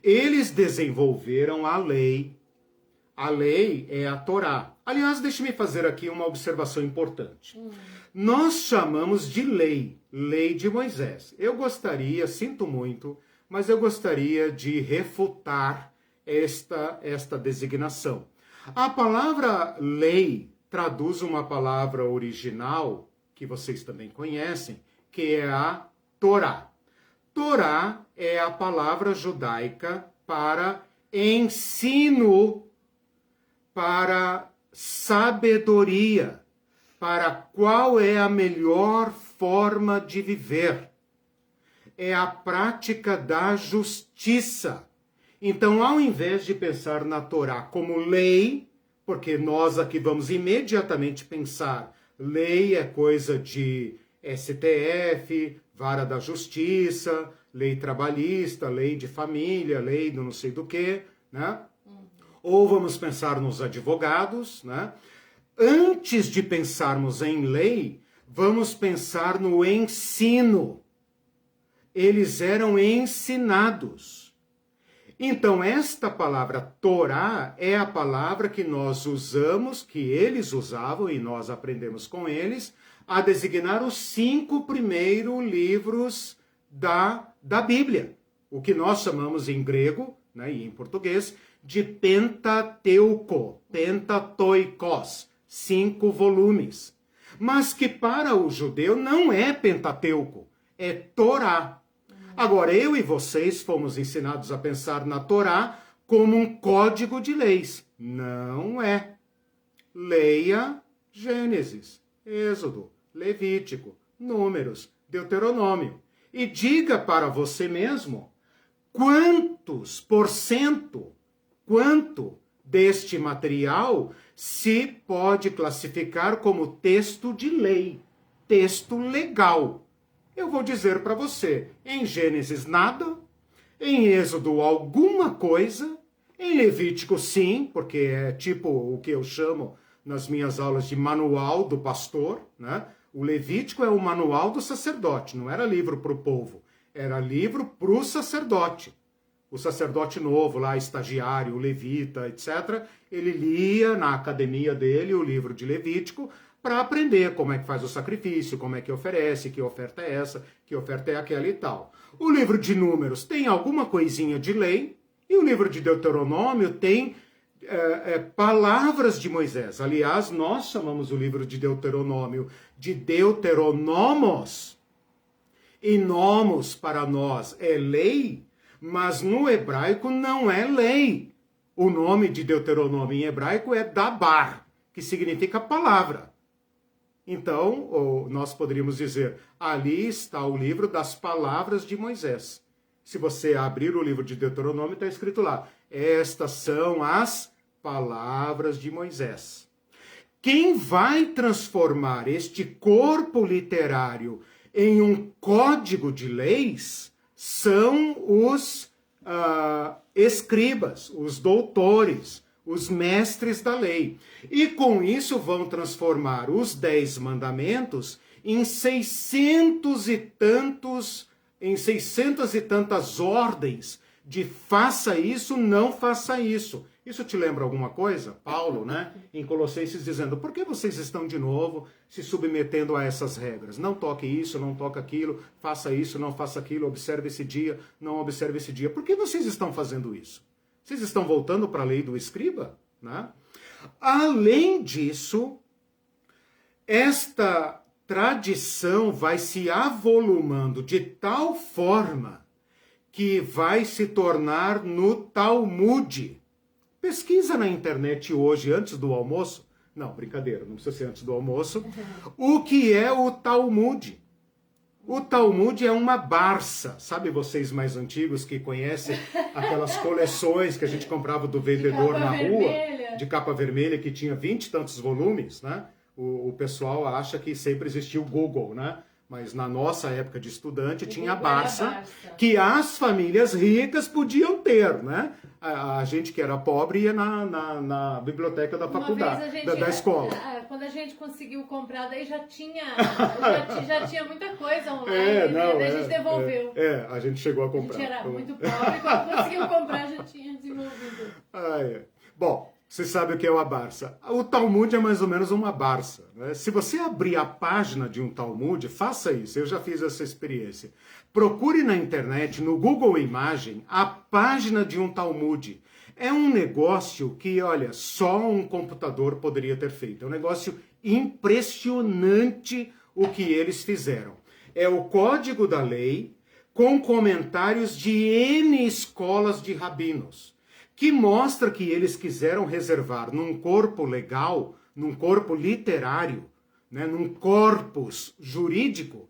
[SPEAKER 1] Eles desenvolveram a lei. A lei é a Torá. Aliás, deixe-me fazer aqui uma observação importante. Nós chamamos de lei de Moisés. Eu gostaria, sinto muito, mas eu gostaria de refutar esta designação. A palavra lei traduz uma palavra original, que vocês também conhecem, que é a Torá. Torá é a palavra judaica para ensino, para sabedoria, para qual é a melhor forma de viver. É a prática da justiça. Então, ao invés de pensar na Torá como lei, porque nós aqui vamos imediatamente pensar, lei é coisa de STF, vara da justiça, lei trabalhista, lei de família, lei do não sei do que, né? Ou vamos pensar nos advogados, né? Antes de pensarmos em lei, vamos pensar no ensino. Eles eram ensinados. Então, esta palavra Torá é a palavra que nós usamos, que eles usavam e nós aprendemos com eles, a designar os 5 primeiros livros da Bíblia. O que nós chamamos em grego, né, e em português, de Pentateuco, Pentatoikos, 5 volumes. Mas que para o judeu não é Pentateuco, é Torá. Agora, eu e vocês fomos ensinados a pensar na Torá como um código de leis. Não é. Leia Gênesis, Êxodo, Levítico, Números, Deuteronômio. E diga para você mesmo quantos por cento, quanto deste material se pode classificar como texto de lei, texto legal. Eu vou dizer para você, em Gênesis nada, em Êxodo alguma coisa, em Levítico sim, porque é tipo o que eu chamo nas minhas aulas de manual do pastor, né? O Levítico é o manual do sacerdote, não era livro para o povo, era livro para o sacerdote. O sacerdote novo lá, estagiário, o levita, etc., ele lia na academia dele o livro de Levítico, para aprender como é que faz o sacrifício, como é que oferece, que oferta é essa, que oferta é aquela e tal. O livro de Números tem alguma coisinha de lei, e o livro de Deuteronômio tem palavras de Moisés. Aliás, nós chamamos o livro de Deuteronômio de Deuteronomos, e nomos para nós é lei, mas no hebraico não é lei. O nome de Deuteronômio em hebraico é Dabar, que significa palavra. Então, nós poderíamos dizer, ali está o livro das palavras de Moisés. Se você abrir o livro de Deuteronômio, está escrito lá, estas são as palavras de Moisés. Quem vai transformar este corpo literário em um código de leis são os escribas, os doutores, os mestres da lei. E com isso vão transformar os 10 mandamentos em 600 e tantas ordens de faça isso, não faça isso. Isso te lembra alguma coisa? Paulo, né? Em Colossenses dizendo, por que vocês estão de novo se submetendo a essas regras? Não toque isso, não toque aquilo, faça isso, não faça aquilo, observe esse dia, não observe esse dia. Por que vocês estão fazendo isso? Vocês estão voltando para a lei do escriba? Né? Além disso, esta tradição vai se avolumando de tal forma que vai se tornar no Talmud. Pesquisa na internet hoje, antes do almoço. Não, brincadeira, não precisa ser antes do almoço. O que é o Talmud? O Talmud é uma Barça. Sabe vocês mais antigos que conhecem aquelas coleções que a gente comprava do vendedor na rua, de capa vermelha, que tinha 20 e tantos volumes, né? O pessoal acha que sempre existiu o Google, né? Mas na nossa época de estudante tinha a Barça, que as famílias ricas podiam ter, né? A gente que era pobre ia na biblioteca da faculdade, da escola.
[SPEAKER 2] Quando a gente conseguiu comprar, daí já tinha muita coisa online, daí a gente devolveu.
[SPEAKER 1] A gente chegou a comprar.
[SPEAKER 2] A gente era muito pobre, quando conseguiu comprar já tinha desenvolvido.
[SPEAKER 1] Bom, você sabe o que é uma Barça. O Talmud é mais ou menos uma Barça, né? Se você abrir a página de um Talmud, faça isso, eu já fiz essa experiência. Procure na internet, no Google Imagem, a página de um Talmud. É um negócio que, olha, só um computador poderia ter feito. É um negócio impressionante o que eles fizeram. É o código da lei com comentários de N escolas de rabinos, que mostra que eles quiseram reservar num corpo legal, num corpo literário, né, num corpus jurídico,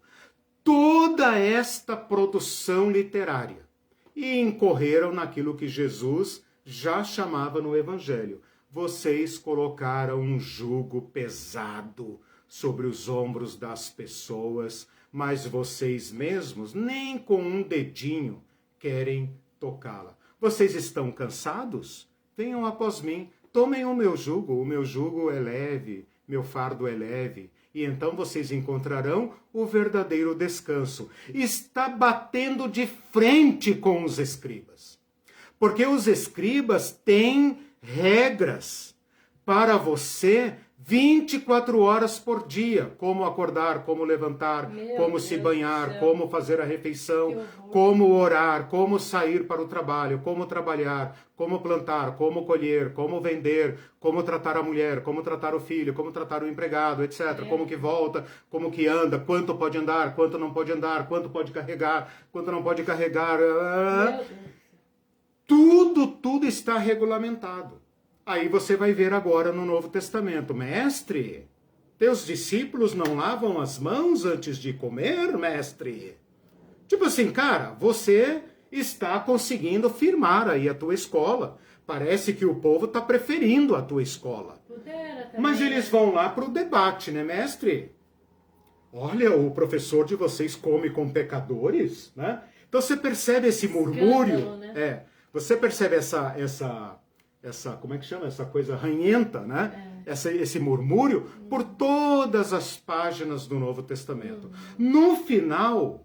[SPEAKER 1] toda esta produção literária. E incorreram naquilo que Jesus já chamava no Evangelho. Vocês colocaram um jugo pesado sobre os ombros das pessoas, mas vocês mesmos nem com um dedinho querem tocá-la. Vocês estão cansados? Venham após mim, tomem o meu jugo é leve, meu fardo é leve, e então vocês encontrarão o verdadeiro descanso. Está batendo de frente com os escribas. Porque os escribas têm regras para você 24 horas por dia. Como acordar, como levantar, como se banhar, como fazer a refeição, como orar, como sair para o trabalho, como trabalhar, como plantar, como colher, como vender, como tratar a mulher, como tratar o filho, como tratar o empregado, etc. Como que volta, como que anda, quanto pode andar, quanto não pode andar, quanto pode carregar, quanto não pode carregar. Tudo está regulamentado. Aí você vai ver agora no Novo Testamento, mestre, teus discípulos não lavam as mãos antes de comer, mestre? Tipo assim, cara, você está conseguindo firmar aí a tua escola. Parece que o povo está preferindo a tua escola. Mas eles vão lá para o debate, né, mestre? Olha, o professor de vocês come com pecadores, né? Então você percebe esse murmúrio, né? Você percebe essa como é que chama? Essa coisa ranhenta, né? Esse murmúrio por todas as páginas do Novo Testamento. No final,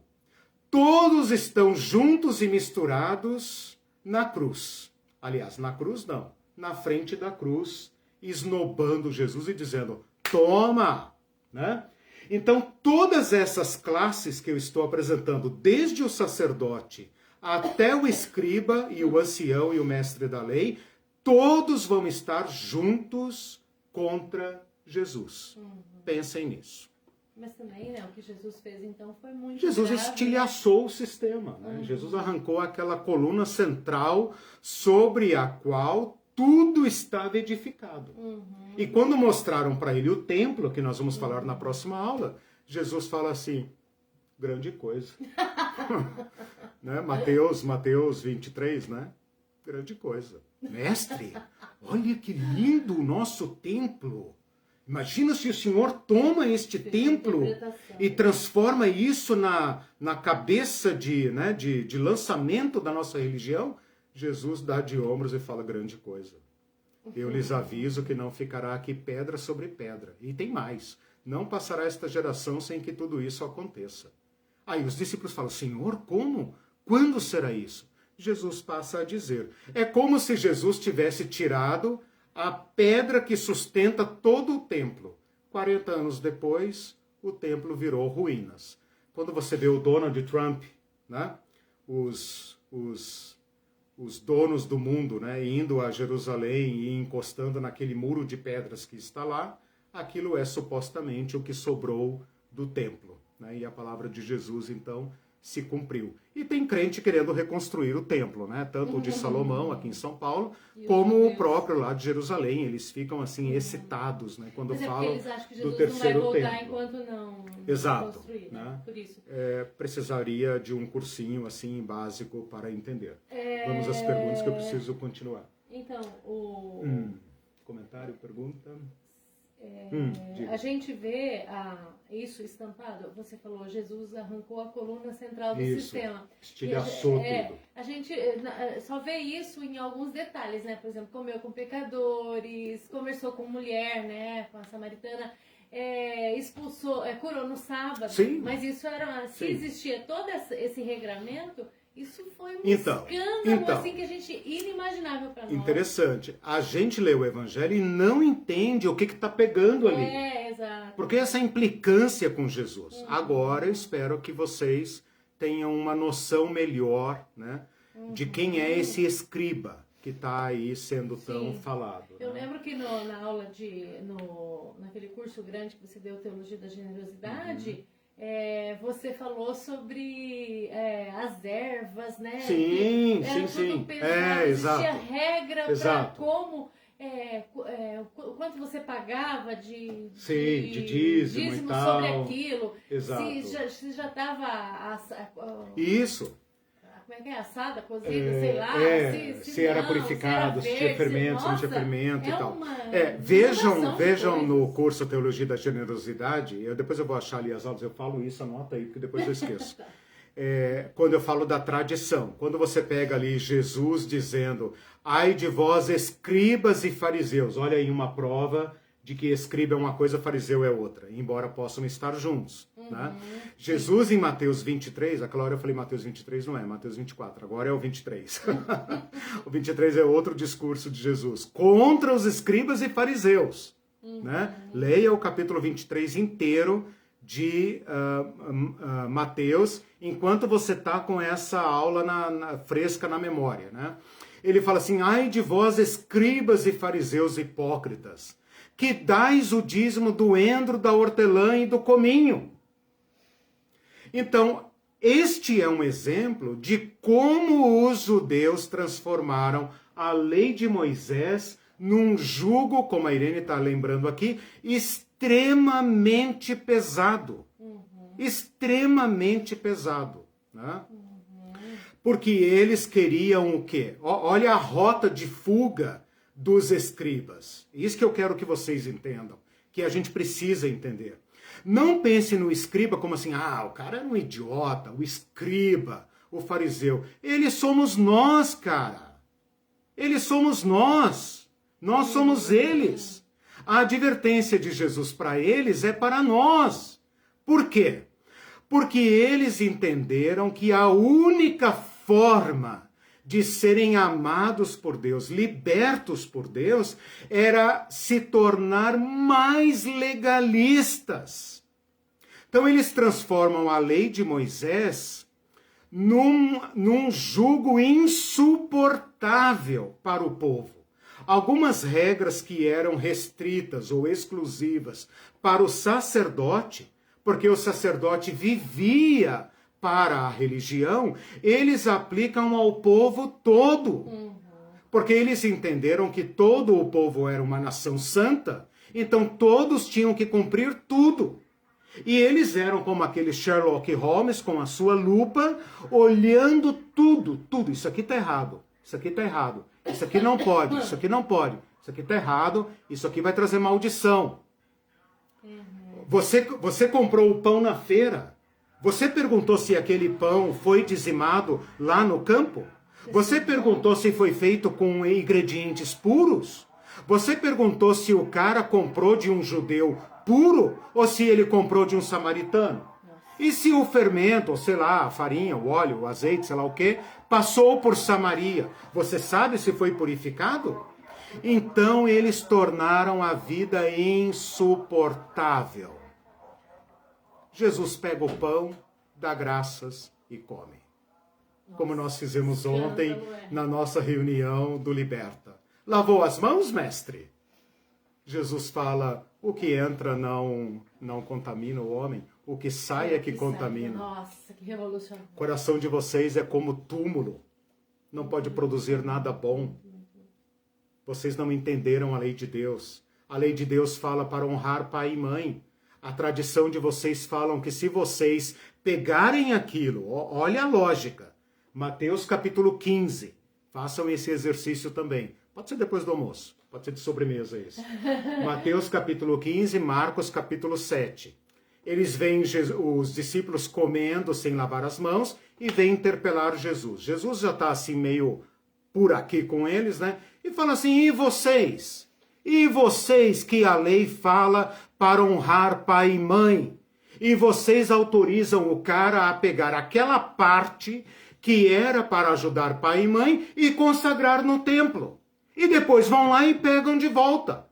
[SPEAKER 1] todos estão juntos e misturados na cruz. Aliás, na cruz não. Na frente da cruz, esnobando Jesus e dizendo, toma! Né? Então, todas essas classes que eu estou apresentando, desde o sacerdote até o escriba e o ancião e o mestre da lei, todos vão estar juntos contra Jesus. Pensem nisso.
[SPEAKER 2] Mas também, né, o que Jesus fez então foi muito
[SPEAKER 1] Jesus
[SPEAKER 2] grave,
[SPEAKER 1] estilhaçou o sistema. Né? Jesus arrancou aquela coluna central sobre a qual tudo estava edificado. E quando mostraram para ele o templo, que nós vamos falar na próxima aula, Jesus fala assim, grande coisa. Né? Mateus 23, né? Grande coisa. Mestre, olha que lindo o nosso templo. Imagina se o Senhor toma este templo e transforma isso na cabeça de lançamento da nossa religião. Jesus dá de ombros e fala grande coisa. Eu lhes aviso que não ficará aqui pedra sobre pedra. E tem mais. Não passará esta geração sem que tudo isso aconteça. Aí os discípulos falam, Senhor, como? Quando será isso? Jesus passa a dizer. É como se Jesus tivesse tirado a pedra que sustenta todo o templo. 40 anos depois, o templo virou ruínas. Quando você vê o Donald Trump, né, os donos do mundo, né, indo a Jerusalém e encostando naquele muro de pedras que está lá, aquilo é supostamente o que sobrou do templo. Né, e a palavra de Jesus, então, se cumpriu. E tem crente querendo reconstruir o templo, né? Tanto o de Salomão, aqui em São Paulo, como o próprio lá de Jerusalém. Eles ficam, assim, excitados, né? Quando falam
[SPEAKER 2] eles acham que
[SPEAKER 1] do
[SPEAKER 2] Jesus
[SPEAKER 1] terceiro
[SPEAKER 2] não vai voltar
[SPEAKER 1] templo.
[SPEAKER 2] enquanto não
[SPEAKER 1] Exato,
[SPEAKER 2] construir,
[SPEAKER 1] né?
[SPEAKER 2] Por isso.
[SPEAKER 1] Precisaria de um cursinho, assim, básico para entender. Vamos às perguntas que eu preciso continuar.
[SPEAKER 2] Então,
[SPEAKER 1] Comentário, pergunta?
[SPEAKER 2] A gente vê isso estampado, você falou, Jesus arrancou a coluna central do sistema.
[SPEAKER 1] Estilhaçou tudo.
[SPEAKER 2] A gente só vê isso em alguns detalhes, né? Por exemplo, comeu com pecadores, conversou com mulher, né? Com a samaritana, expulsou, curou no sábado.
[SPEAKER 1] Sim.
[SPEAKER 2] Mas isso era, se existia todo esse regramento, isso foi um
[SPEAKER 1] escândalo
[SPEAKER 2] assim que a gente inimaginável para nós.
[SPEAKER 1] Interessante. A gente lê o Evangelho e não entende o que está pegando ali.
[SPEAKER 2] Exato.
[SPEAKER 1] Porque essa implicância com Jesus. Agora eu espero que vocês tenham uma noção melhor, né, de quem é esse escriba. que está aí sendo tão
[SPEAKER 2] Sim.
[SPEAKER 1] falado.
[SPEAKER 2] Eu
[SPEAKER 1] né?
[SPEAKER 2] lembro que na aula naquele curso grande que você deu, Teologia da Generosidade, você falou sobre as ervas, né?
[SPEAKER 1] Sim,
[SPEAKER 2] que era
[SPEAKER 1] sim,
[SPEAKER 2] tudo
[SPEAKER 1] sim.
[SPEAKER 2] pesado, existia
[SPEAKER 1] Exato.
[SPEAKER 2] regra para
[SPEAKER 1] Exato.
[SPEAKER 2] como... o quanto você pagava de
[SPEAKER 1] dízimo e tal.
[SPEAKER 2] sobre aquilo.
[SPEAKER 1] Exato.
[SPEAKER 2] Se já estava...
[SPEAKER 1] Isso.
[SPEAKER 2] Como é que é? Assada, cozida, sei lá.
[SPEAKER 1] Se era
[SPEAKER 2] não,
[SPEAKER 1] purificado, se tinha fermento, se não tinha fermento e tal. Vejam
[SPEAKER 2] coisas.
[SPEAKER 1] no curso Teologia da Generosidade, depois eu vou achar ali as aulas, eu falo isso, anota aí, porque depois eu esqueço. Quando eu falo da tradição, quando você pega ali Jesus dizendo, ai de vós escribas e fariseus, olha aí uma prova de que escriba é uma coisa, fariseu é outra, embora possam estar juntos. Né? Jesus em Mateus 23, aquela hora eu falei Mateus 23, não é, Mateus 24, agora é o 23. O 23 é outro discurso de Jesus, contra os escribas e fariseus. Né? Leia o capítulo 23 inteiro de Mateus, enquanto você está com essa aula fresca na memória. Né? Ele fala assim, ai de vós escribas e fariseus hipócritas, que dais o dízimo do endro, da hortelã e do cominho. Então, este é um exemplo de como os judeus transformaram a lei de Moisés num jugo, como a Irene está lembrando aqui, extremamente pesado. Extremamente pesado. Né? Porque eles queriam o quê? Olha a rota de fuga dos escribas. Isso que eu quero que vocês entendam, que a gente precisa entender. Não pense no escriba como assim, o cara é um idiota, o escriba, o fariseu. Eles somos nós, cara. Eles somos nós. Nós somos eles. A advertência de Jesus para eles é para nós. Por quê? Porque eles entenderam que a única forma de serem amados por Deus, libertos por Deus, era se tornar mais legalistas. Então eles transformam a lei de Moisés num jugo insuportável para o povo. Algumas regras que eram restritas ou exclusivas para o sacerdote, porque o sacerdote vivia para a religião, eles aplicam ao povo todo. Porque eles entenderam que todo o povo era uma nação santa, então todos tinham que cumprir tudo. E eles eram como aquele Sherlock Holmes com a sua lupa, olhando tudo. Isso aqui está errado, isso aqui está errado, isso aqui não pode, isso aqui não pode, isso aqui está errado, isso aqui vai trazer maldição. Você comprou o pão na feira. Você perguntou se aquele pão foi dizimado lá no campo? Você perguntou se foi feito com ingredientes puros? Você perguntou se o cara comprou de um judeu puro ou se ele comprou de um samaritano? E se o fermento, ou sei lá, a farinha, o óleo, o azeite, sei lá o quê, passou por Samaria? Você sabe se foi purificado? Então eles tornaram a vida insuportável. Jesus pega o pão, dá graças e come. Como nós fizemos ontem na nossa reunião do Liberta. Lavou as mãos, mestre? Jesus fala, o que entra não contamina o homem, o que sai é que contamina.
[SPEAKER 2] Nossa, que revolução.
[SPEAKER 1] O coração de vocês é como túmulo, não pode produzir nada bom. Vocês não entenderam a lei de Deus. A lei de Deus fala para honrar pai e mãe. A tradição de vocês falam que se vocês pegarem aquilo, olha a lógica, Mateus capítulo 15, façam esse exercício também. Pode ser depois do almoço, pode ser de sobremesa esse. Mateus capítulo 15, Marcos capítulo 7. Eles veem os discípulos comendo sem lavar as mãos e vêm interpelar Jesus. Jesus já está assim meio por aqui com eles, né? E fala assim, e vocês? E vocês que a lei fala para honrar pai e mãe? E vocês autorizam o cara a pegar aquela parte que era para ajudar pai e mãe e consagrar no templo. E depois vão lá e pegam de volta.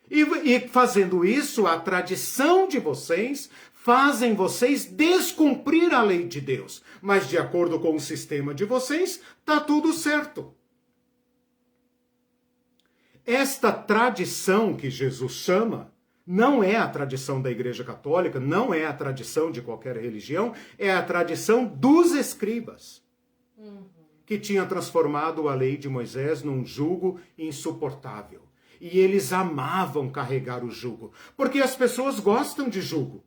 [SPEAKER 1] E fazendo isso, a tradição de vocês fazem vocês descumprir a lei de Deus. Mas de acordo com o sistema de vocês, tá tudo certo. esta tradição que Jesus chama não é a tradição da Igreja Católica, não é a tradição de qualquer religião, é a tradição dos escribas, que tinha transformado a lei de Moisés num jugo insuportável. E eles amavam carregar o jugo, porque as pessoas gostam de jugo.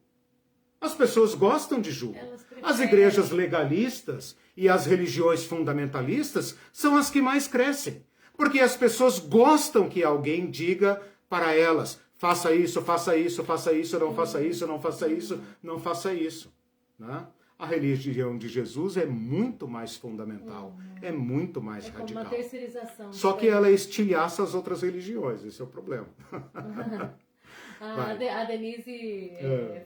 [SPEAKER 1] As pessoas gostam de jugo. As igrejas legalistas e as religiões fundamentalistas são as que mais crescem, porque as pessoas gostam que alguém diga para elas: faça isso, faça isso, faça isso, não faça isso, não faça isso, não faça isso. Né? A religião de Jesus é muito mais fundamental, é muito mais radical.
[SPEAKER 2] Como uma terceirização.
[SPEAKER 1] Só que ela estilhaça as outras religiões, esse é o problema.
[SPEAKER 2] A Denise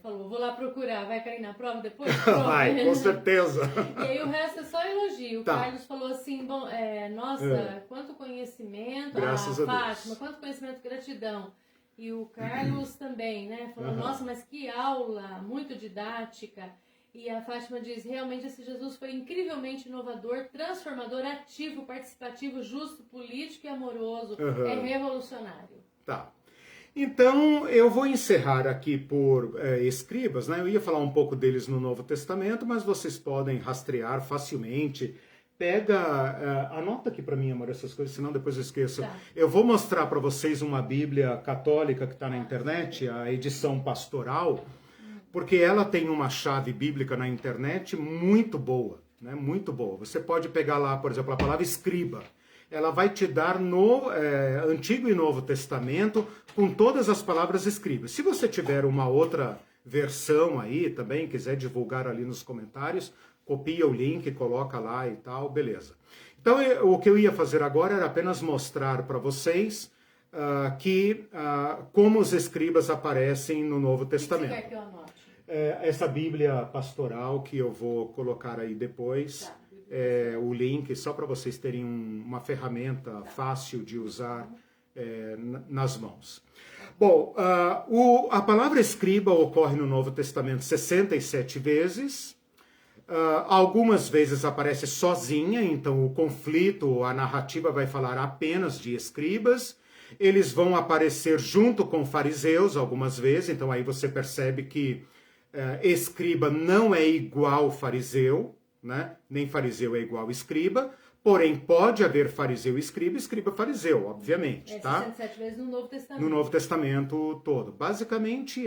[SPEAKER 2] falou, vou lá procurar, vai cair na prova depois?
[SPEAKER 1] Vai, com certeza.
[SPEAKER 2] E aí o resto é só elogio. O
[SPEAKER 1] Tá.
[SPEAKER 2] Carlos falou assim, bom, nossa, quanto conhecimento.
[SPEAKER 1] Graças a Deus.
[SPEAKER 2] Fátima, quanto conhecimento, gratidão. E o Carlos também, né? Falou, nossa, mas que aula, muito didática. E a Fátima diz, realmente esse Jesus foi incrivelmente inovador, transformador, ativo, participativo, justo, político e amoroso. É revolucionário.
[SPEAKER 1] Tá. Então, eu vou encerrar aqui por escribas, né? Eu ia falar um pouco deles no Novo Testamento, mas vocês podem rastrear facilmente. Anota aqui para mim, amor, essas coisas, senão depois eu esqueço.
[SPEAKER 2] Tá.
[SPEAKER 1] Eu vou mostrar para vocês uma Bíblia católica que está na internet, a edição pastoral, porque ela tem uma chave bíblica na internet muito boa, né? Muito boa. Você pode pegar lá, por exemplo, a palavra escriba. Ela vai te dar no Antigo e Novo Testamento com todas as palavras escribas. Se você tiver uma outra versão aí também, quiser divulgar ali nos comentários, copia o link, coloca lá e tal, beleza. Então, o que eu ia fazer agora era apenas mostrar para vocês como os escribas aparecem no Novo Testamento.
[SPEAKER 2] O que você quer que eu anote?
[SPEAKER 1] Essa Bíblia pastoral que eu vou colocar aí depois.
[SPEAKER 2] Tá.
[SPEAKER 1] O link, só para vocês terem uma ferramenta fácil de usar nas mãos. Bom, a palavra escriba ocorre no Novo Testamento 67 vezes. Algumas vezes aparece sozinha, então o conflito, a narrativa vai falar apenas de escribas. Eles vão aparecer junto com fariseus algumas vezes, então aí você percebe que escriba não é igual fariseu, né? Nem fariseu é igual escriba, porém pode haver fariseu e escriba fariseu, obviamente. Tá?
[SPEAKER 2] 67 vezes no Novo Testamento.
[SPEAKER 1] No Novo Testamento todo. Basicamente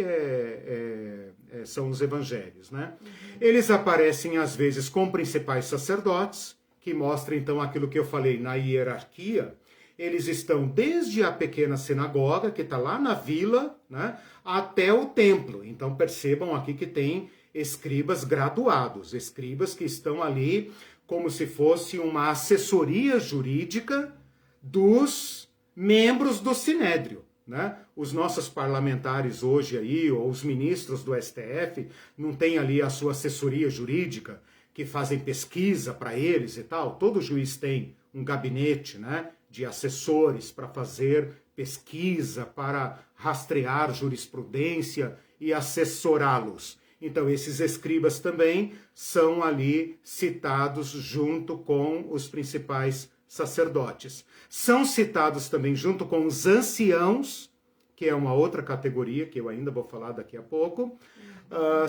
[SPEAKER 1] são os evangelhos. Né? Eles aparecem às vezes com principais sacerdotes, que mostra então aquilo que eu falei na hierarquia. Eles estão desde a pequena sinagoga, que está lá na vila, né, até o templo. Então percebam aqui que tem escribas graduados, escribas que estão ali como se fosse uma assessoria jurídica dos membros do Sinédrio. Né? Os nossos parlamentares hoje aí, ou os ministros do STF, não tem ali a sua assessoria jurídica, que fazem pesquisa para eles e tal. Todo juiz tem um gabinete, né, de assessores para fazer pesquisa, para rastrear jurisprudência e assessorá-los. Então, esses escribas também são ali citados junto com os principais sacerdotes. São citados também junto com os anciãos, que é uma outra categoria que eu ainda vou falar daqui a pouco.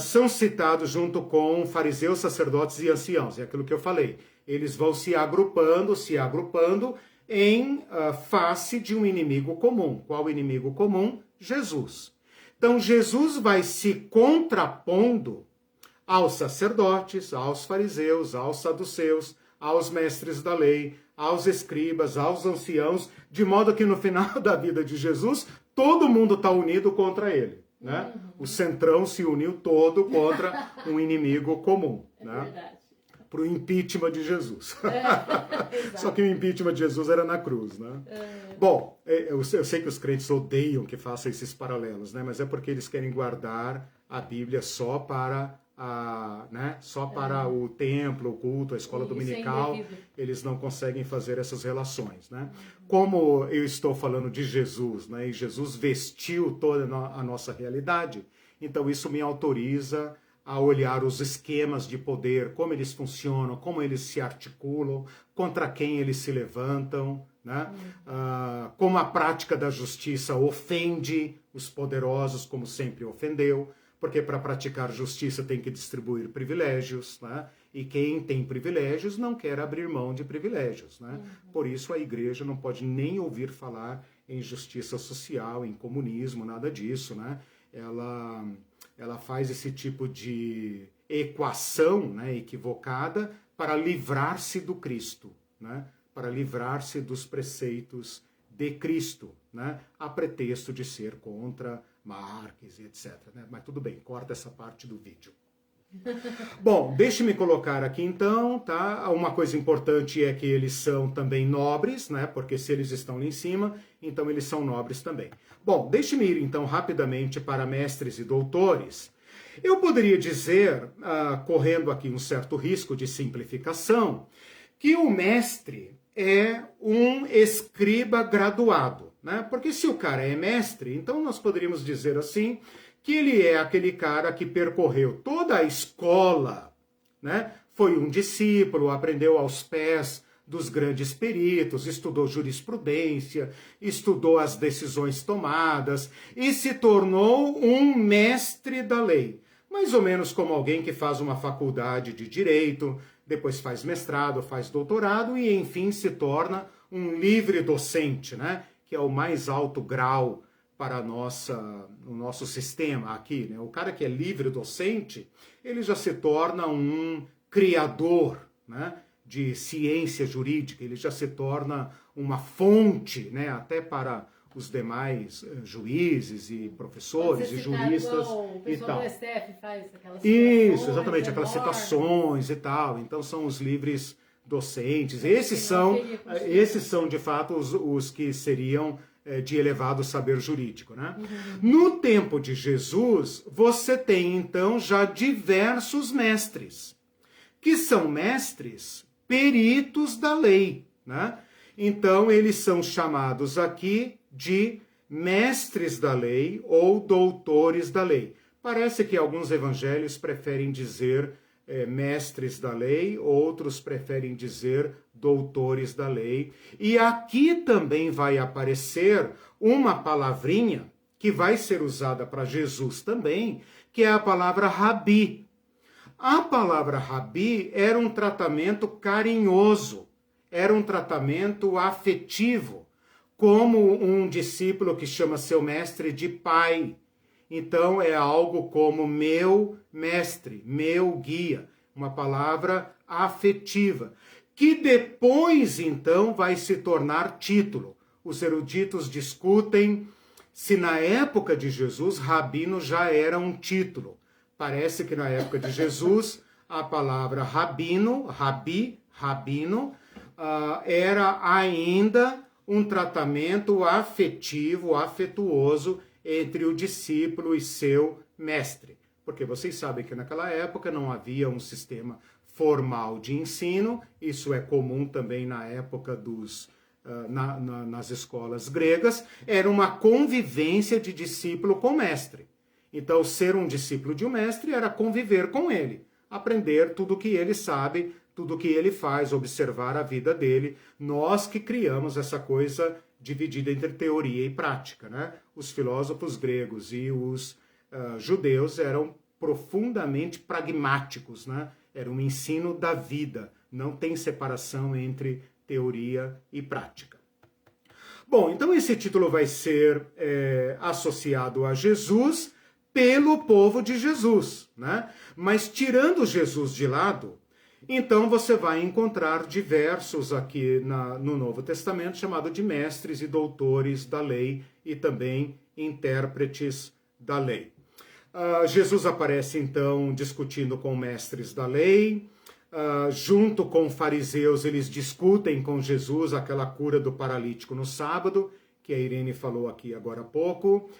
[SPEAKER 1] São citados junto com fariseus, sacerdotes e anciãos. É aquilo que eu falei. Eles vão se agrupando em face de um inimigo comum. Qual inimigo comum? Jesus. Então, Jesus vai se contrapondo aos sacerdotes, aos fariseus, aos saduceus, aos mestres da lei, aos escribas, aos anciãos, de modo que no final da vida de Jesus, todo mundo está unido contra ele. Né? O centrão se uniu todo contra um inimigo comum. Né?
[SPEAKER 2] Verdade.
[SPEAKER 1] Para o impeachment de Jesus. Só que o impeachment de Jesus era na cruz, né? Bom, eu sei que os crentes odeiam que façam esses paralelos, né? Mas é porque eles querem guardar a Bíblia só para o templo, o culto, a escola dominical. Eles não conseguem fazer essas relações, né? Como eu estou falando de Jesus, né? E Jesus vestiu toda a nossa realidade, então isso me autoriza a olhar os esquemas de poder, como eles funcionam, como eles se articulam, contra quem eles se levantam, né? Como a prática da justiça ofende os poderosos, como sempre ofendeu, porque para praticar justiça tem que distribuir privilégios, né? E quem tem privilégios não quer abrir mão de privilégios, né? Por isso a igreja não pode nem ouvir falar em justiça social, em comunismo, nada disso, né? Ela faz esse tipo de equação, né, equivocada para livrar-se do Cristo, né? Para livrar-se dos preceitos de Cristo, né? A pretexto de ser contra Marx e etc. Né? Mas tudo bem, corta essa parte do vídeo. Bom, deixe-me colocar aqui então, tá? Uma coisa importante é que eles são também nobres, né? Porque se eles estão lá em cima, então eles são nobres também. Bom, deixe-me ir então rapidamente para mestres e doutores. Eu poderia dizer, correndo aqui um certo risco de simplificação, que o mestre é um escriba graduado, né? Porque se o cara é mestre, então nós poderíamos dizer assim, que ele é aquele cara que percorreu toda a escola, né? Foi um discípulo, aprendeu aos pés dos grandes peritos, estudou jurisprudência, estudou as decisões tomadas e se tornou um mestre da lei. Mais ou menos como alguém que faz uma faculdade de direito, depois faz mestrado, faz doutorado e, enfim, se torna um livre docente, né? Que é o mais alto grau para o nosso sistema aqui, né? O cara que é livre docente, ele já se torna um criador, né, de ciência jurídica, ele já se torna uma fonte, né, até para os demais juízes e professores e juristas
[SPEAKER 2] o
[SPEAKER 1] e tal.
[SPEAKER 2] Do STF faz aquelas
[SPEAKER 1] Isso, exatamente, aquelas citações e tal. Então são os livres docentes. Esses são de fato os que seriam de elevado saber jurídico, né? No tempo de Jesus, você tem então já diversos mestres, que são mestres peritos da lei, né? Então eles são chamados aqui de mestres da lei ou doutores da lei. Parece que alguns evangelhos preferem dizer mestres da lei, outros preferem dizer doutores da lei. E aqui também vai aparecer uma palavrinha que vai ser usada para Jesus também, que é a palavra rabi. A palavra rabi era um tratamento carinhoso, era um tratamento afetivo, como um discípulo que chama seu mestre de pai. Então é algo como meu mestre, meu guia, uma palavra afetiva, que depois então vai se tornar título. Os eruditos discutem se na época de Jesus rabino já era um título. Parece que na época de Jesus a palavra rabino, rabino, era ainda um tratamento afetivo, afetuoso entre o discípulo e seu mestre. Porque vocês sabem que naquela época não havia um sistema formal de ensino, isso é comum também na época nas escolas gregas, era uma convivência de discípulo com mestre. Então, ser um discípulo de um mestre era conviver com ele, aprender tudo o que ele sabe, tudo o que ele faz, observar a vida dele. Nós que criamos essa coisa dividida entre teoria e prática, né? Os filósofos gregos e os judeus eram profundamente pragmáticos, né? Era um ensino da vida, não tem separação entre teoria e prática. Bom, então esse título vai ser associado a Jesus pelo povo de Jesus, né? Mas tirando Jesus de lado, então você vai encontrar diversos aqui no Novo Testamento chamado de mestres e doutores da lei e também intérpretes da lei. Jesus aparece então discutindo com mestres da lei, junto com fariseus eles discutem com Jesus aquela cura do paralítico no sábado, que a Irene falou aqui agora há pouco.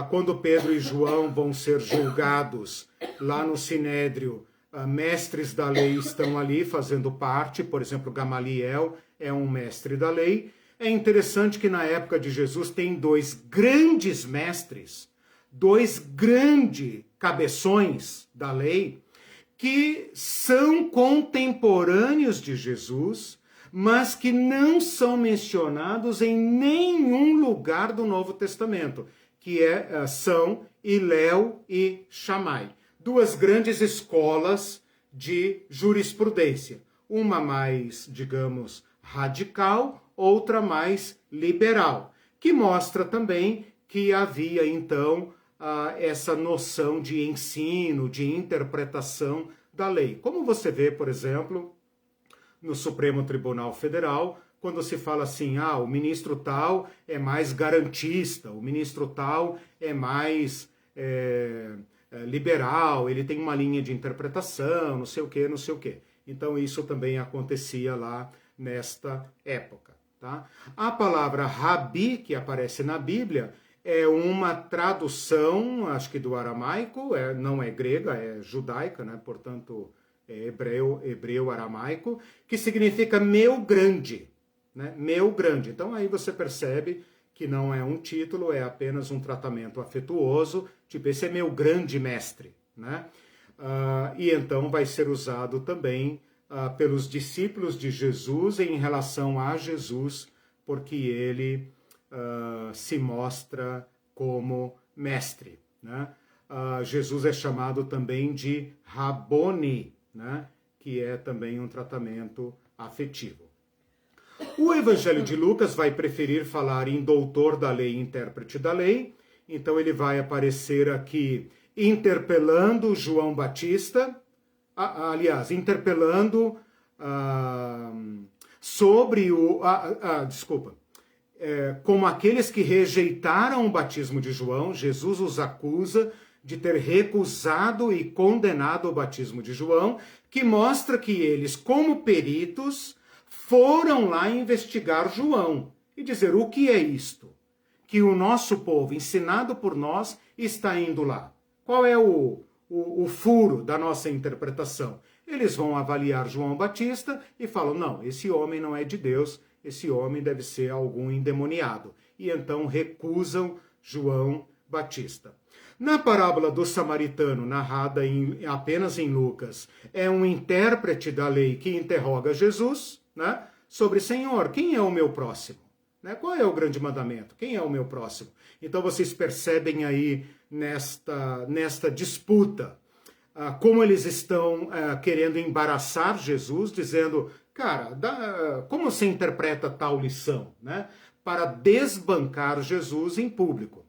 [SPEAKER 1] Quando Pedro e João vão ser julgados lá no Sinédrio, mestres da lei estão ali fazendo parte, por exemplo, Gamaliel é um mestre da lei. É interessante que na época de Jesus tem dois grandes mestres, dois grandes cabeções da lei, que são contemporâneos de Jesus, mas que não são mencionados em nenhum lugar do Novo Testamento, que são Hilel e Shammai. Duas grandes escolas de jurisprudência. Uma mais, digamos, radical, outra mais liberal, que mostra também que havia, então, essa noção de ensino, de interpretação da lei. Como você vê, por exemplo, no Supremo Tribunal Federal, quando se fala assim, o ministro tal é mais garantista, o ministro tal é mais liberal, ele tem uma linha de interpretação, não sei o quê, não sei o quê. Então isso também acontecia lá nesta época. Tá? A palavra rabi, que aparece na Bíblia, é uma tradução, acho que do aramaico, não é grega, é judaica, né? Portanto, é hebreu-aramaico, que significa meu grande, né? Meu grande. Então aí você percebe que não é um título, é apenas um tratamento afetuoso, tipo, esse é meu grande mestre, né? E então vai ser usado também pelos discípulos de Jesus em relação a Jesus, porque ele se mostra como mestre, né? Jesus é chamado também de Rabboni, né? Que é também um tratamento afetivo. O Evangelho de Lucas vai preferir falar em doutor da lei e intérprete da lei, então ele vai aparecer aqui interpelando João Batista, interpelando sobre como aqueles que rejeitaram o batismo de João, Jesus os acusa de ter recusado e condenado o batismo de João, que mostra que eles, como peritos, foram lá investigar João e dizer: o que é isto? Que o nosso povo, ensinado por nós, está indo lá. Qual é o furo da nossa interpretação? Eles vão avaliar João Batista e falam: não, esse homem não é de Deus, esse homem deve ser algum endemoniado. E então recusam João Batista. Na parábola do samaritano, narrada apenas em Lucas, é um intérprete da lei que interroga Jesus, né, sobre: Senhor, quem é o meu próximo? Né? Qual é o grande mandamento? Quem é o meu próximo? Então vocês percebem aí nesta disputa como eles estão querendo embaraçar Jesus, dizendo: cara, como você interpreta tal lição? Né? Para desbancar Jesus em público.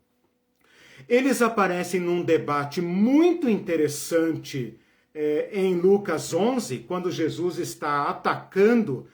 [SPEAKER 1] Eles aparecem num debate muito interessante em Lucas 11, quando Jesus está atacando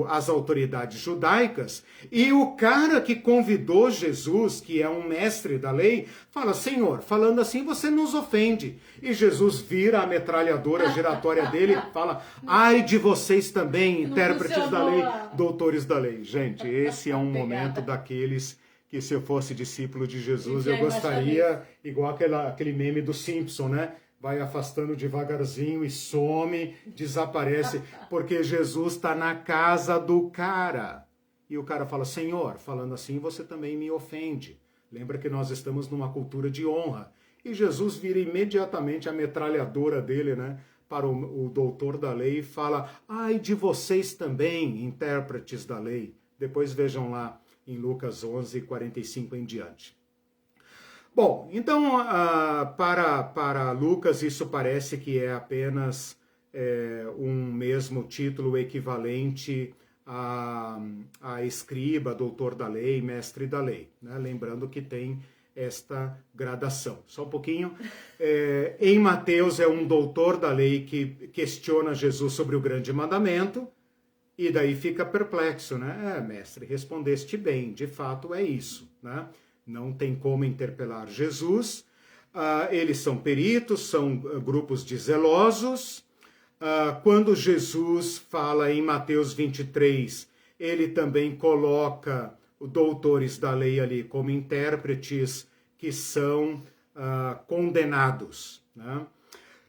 [SPEAKER 1] as autoridades judaicas, e o cara que convidou Jesus, que é um mestre da lei, fala: Senhor, falando assim você nos ofende. E Jesus vira a metralhadora giratória dele e fala: ai de vocês também, intérpretes da lei, doutores da lei. Gente, esse é um momento daqueles que, se eu fosse discípulo de Jesus, eu gostaria, igual aquele meme do Simpson, né? Vai afastando devagarzinho e some, desaparece, porque Jesus está na casa do cara. E o cara fala: Senhor, falando assim, você também me ofende. Lembra que nós estamos numa cultura de honra. E Jesus vira imediatamente a metralhadora dele, né, para o doutor da lei e fala: ai de vocês também, intérpretes da lei. Depois vejam lá em Lucas 11, 45 em diante. Bom, então, para Lucas, isso parece que é apenas um mesmo título equivalente a escriba, doutor da lei, mestre da lei, né? Lembrando que tem esta gradação. Só um pouquinho. Em Mateus é um doutor da lei que questiona Jesus sobre o grande mandamento, e daí fica perplexo, né? Mestre, respondeste bem, de fato é isso, né? Não tem como interpelar Jesus. Eles são peritos, são grupos de zelosos. Quando Jesus fala em Mateus 23, ele também coloca os doutores da lei ali como intérpretes que são condenados, né?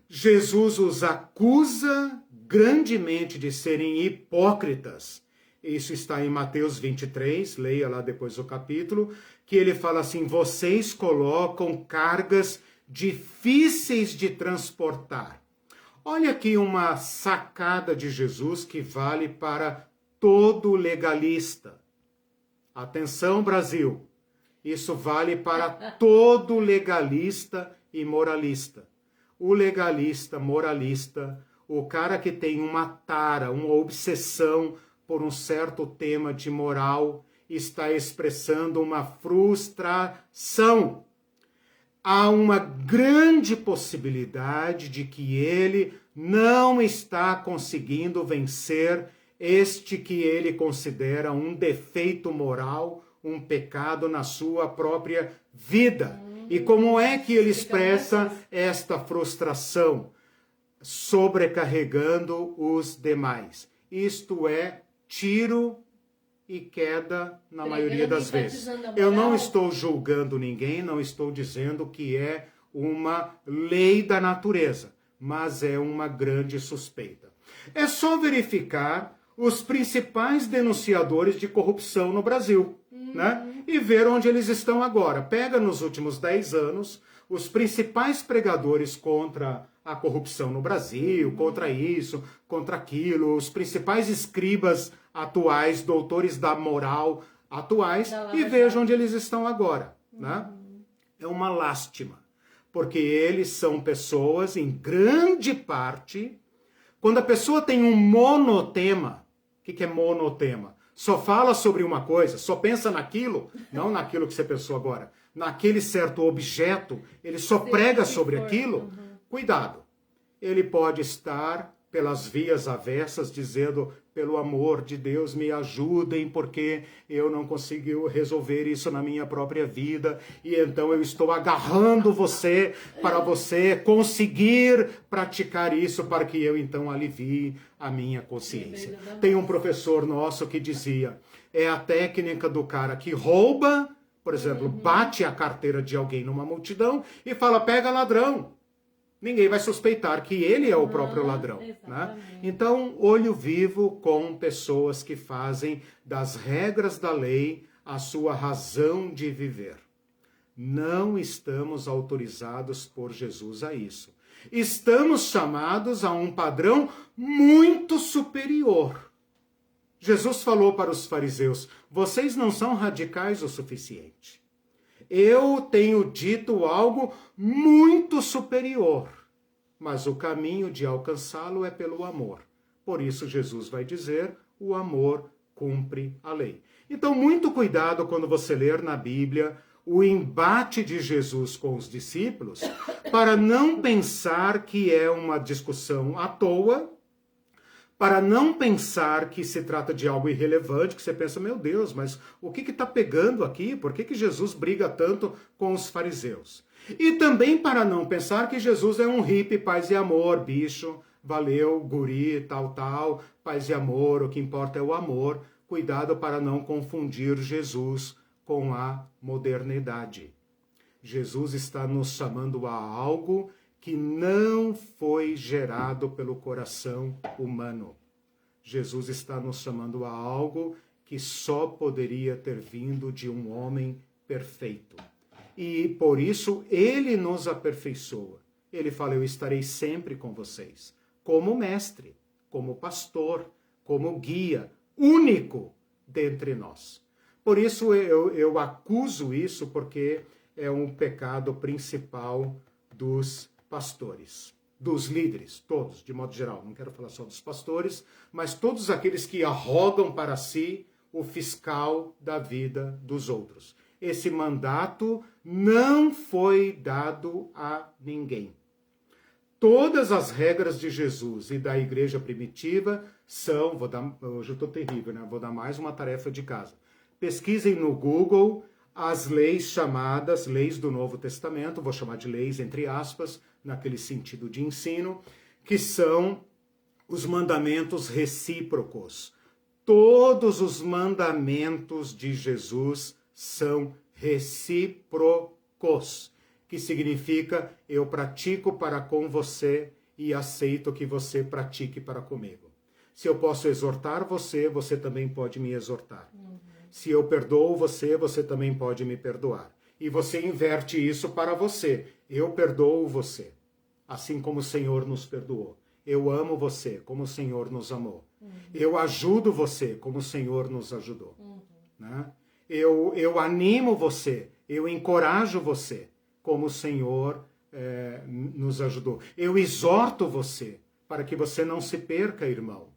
[SPEAKER 1] Jesus os acusa grandemente de serem hipócritas. Isso está em Mateus 23, leia lá depois o capítulo, que ele fala assim: vocês colocam cargas difíceis de transportar. Olha aqui uma sacada de Jesus que vale para todo legalista. Atenção, Brasil! Isso vale para todo legalista e moralista. O legalista, moralista, o cara que tem uma tara, uma obsessão por um certo tema de moral, está expressando uma frustração. Há uma grande possibilidade de que ele não está conseguindo vencer este que ele considera um defeito moral, um pecado na sua própria vida. E como é que ele expressa esta frustração? Sobrecarregando os demais. Isto é tiro e queda na maioria das vezes. Eu não estou julgando ninguém, não estou dizendo que é uma lei da natureza, mas é uma grande suspeita. É só verificar os principais denunciadores de corrupção no Brasil, né? E ver onde eles estão agora. Pega nos últimos 10 anos os principais pregadores contra a corrupção no Brasil, contra isso, contra aquilo, os principais escribas atuais, doutores da moral atuais, e veja onde eles estão agora, né? É uma lástima, porque eles são pessoas, em grande parte, quando a pessoa tem um monotema. O que é monotema? Só fala sobre uma coisa, só pensa naquilo, não naquilo que você pensou agora, naquele certo objeto, ele só prega sobre aquilo. Cuidado, ele pode estar pelas vias avessas dizendo, pelo amor de Deus, me ajudem, porque eu não consigo resolver isso na minha própria vida, e então eu estou agarrando você para você conseguir praticar isso, para que eu então alivie a minha consciência. Tem um professor nosso que dizia, é a técnica do cara que rouba, por exemplo, bate a carteira de alguém numa multidão e fala, pega ladrão. Ninguém vai suspeitar que ele é o próprio ladrão, né? Então, olho vivo com pessoas que fazem das regras da lei a sua razão de viver. Não estamos autorizados por Jesus a isso. Estamos chamados a um padrão muito superior. Jesus falou para os fariseus, vocês não são radicais o suficiente. Eu tenho dito algo muito superior, mas o caminho de alcançá-lo é pelo amor. Por isso Jesus vai dizer, o amor cumpre a lei. Então, muito cuidado quando você ler na Bíblia o embate de Jesus com os discípulos, para não pensar que é uma discussão à toa, para não pensar que se trata de algo irrelevante, que você pensa, meu Deus, mas o que está pegando aqui? Por que Jesus briga tanto com os fariseus? E também para não pensar que Jesus é um hippie, paz e amor, bicho, valeu, guri, tal, paz e amor, o que importa é o amor. Cuidado para não confundir Jesus com a modernidade. Jesus está nos chamando a algo que não foi gerado pelo coração humano. Jesus está nos chamando a algo que só poderia ter vindo de um homem perfeito. E por isso ele nos aperfeiçoa. Ele fala, eu estarei sempre com vocês, como mestre, como pastor, como guia, único dentre nós. Por isso eu acuso isso, porque é um pecado principal dos pastores, dos líderes, todos, de modo geral. Não quero falar só dos pastores, mas todos aqueles que arrogam para si o fiscal da vida dos outros. Esse mandato não foi dado a ninguém. Todas as regras de Jesus e da igreja primitiva são, hoje eu estou terrível, né? Vou dar mais uma tarefa de casa. Pesquisem no Google as leis chamadas leis do Novo Testamento, vou chamar de leis entre aspas, naquele sentido de ensino, que são os mandamentos recíprocos. Todos os mandamentos de Jesus são recíprocos, que significa eu pratico para com você e aceito que você pratique para comigo. Se eu posso exortar você, você também pode me exortar. Se eu perdoo você, você também pode me perdoar. E você inverte isso para você. Eu perdoo você, assim como o Senhor nos perdoou. Eu amo você, como o Senhor nos amou. Eu ajudo você como o Senhor nos ajudou. Né? Eu animo você, eu encorajo você como o Senhor nos ajudou. Eu exorto você para que você não se perca, irmão.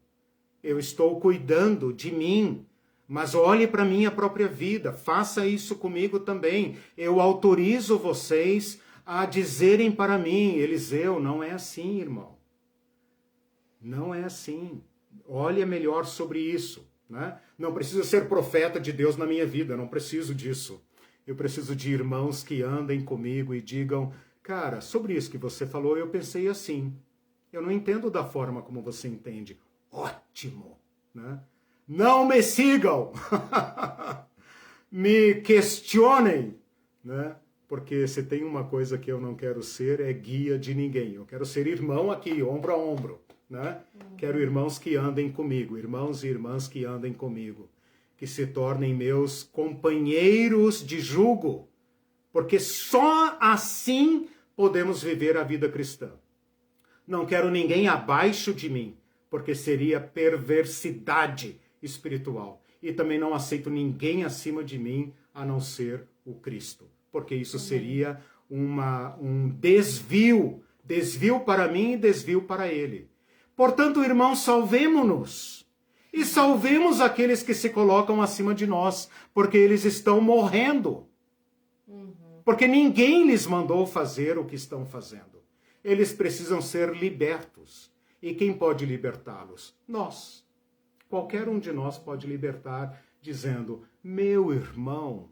[SPEAKER 1] Eu estou cuidando de mim, mas olhe para a minha própria vida, faça isso comigo também. Eu autorizo vocês a dizerem para mim, Eliseu, não é assim, irmão. Não é assim. Olhe melhor sobre isso. Né? Não preciso ser profeta de Deus na minha vida, não preciso disso. Eu preciso de irmãos que andem comigo e digam, cara, sobre isso que você falou, eu pensei assim. Eu não entendo da forma como você entende. Ótimo! Né? Não me sigam! Me questionem! Né? Porque se tem uma coisa que eu não quero ser, é guia de ninguém. Eu quero ser irmão aqui, ombro a ombro. Né? Quero irmãos que andem comigo, irmãos e irmãs que andem comigo, que se tornem meus companheiros de jugo, porque só assim podemos viver a vida cristã. Não quero ninguém abaixo de mim, porque seria perversidade espiritual. E também não aceito ninguém acima de mim, a não ser o Cristo, porque isso seria um desvio para mim e desvio para ele. Portanto, irmãos, salvemo-nos e salvemos aqueles que se colocam acima de nós, porque eles estão morrendo. Porque ninguém lhes mandou fazer o que estão fazendo. Eles precisam ser libertos. E quem pode libertá-los? Nós. Qualquer um de nós pode libertar, dizendo, meu irmão,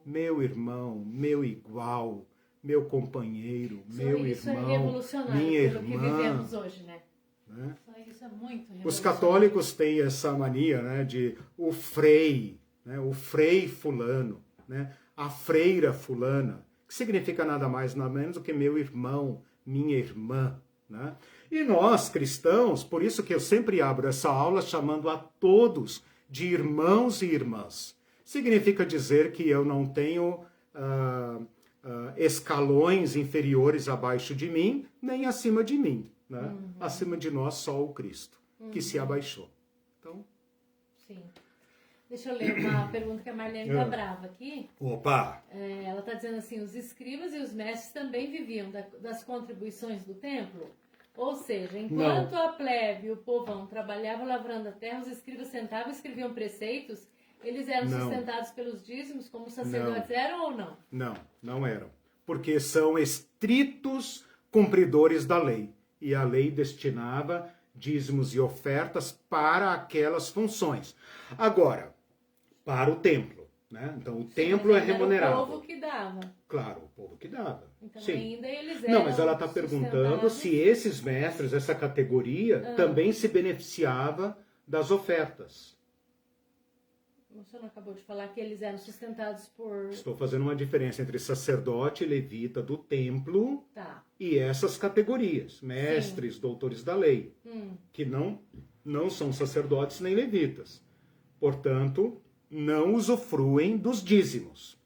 [SPEAKER 1] meu igual, meu companheiro, meu
[SPEAKER 2] isso
[SPEAKER 1] irmão,
[SPEAKER 2] é revolucionário,
[SPEAKER 1] minha
[SPEAKER 2] pelo
[SPEAKER 1] irmã.
[SPEAKER 2] que vivemos hoje, né?
[SPEAKER 1] Né?
[SPEAKER 2] Isso é muito revolucionário.
[SPEAKER 1] Os católicos têm essa mania, né, de o frei, né, o frei fulano, né, a freira fulana, que significa nada mais, nada menos do que meu irmão, minha irmã. Né? E nós, cristãos, por isso que eu sempre abro essa aula chamando a todos de irmãos e irmãs. Significa dizer que eu não tenho escalões inferiores abaixo de mim, nem acima de mim. Né? Acima de nós, só o Cristo, que se abaixou. Então...
[SPEAKER 2] Sim. Deixa eu ler uma pergunta que a Marlene está brava aqui.
[SPEAKER 1] Opa!
[SPEAKER 2] Ela está dizendo assim, os escribas e os mestres também viviam das contribuições do templo? Ou seja, enquanto a plebe e o povão trabalhavam lavrando a terra, os escribas sentavam e escreviam preceitos, eles eram sustentados pelos dízimos, como os sacerdotes eram ou não?
[SPEAKER 1] Não, não eram. Porque são estritos cumpridores da lei. E a lei destinava dízimos e ofertas para aquelas funções. Agora, para o templo. Né? Então, o templo é remunerado.
[SPEAKER 2] Era o povo que dava.
[SPEAKER 1] Claro, o povo que dava.
[SPEAKER 2] Então,
[SPEAKER 1] sim.
[SPEAKER 2] ainda eles eram
[SPEAKER 1] Não, mas ela está perguntando se esses mestres, essa categoria, também se beneficiava das ofertas.
[SPEAKER 2] O senhor não acabou de falar que eles eram sustentados por...
[SPEAKER 1] Estou fazendo uma diferença entre sacerdote e levita do templo e essas categorias, mestres, doutores da lei, que não são sacerdotes nem levitas. Portanto, não usufruem dos dízimos.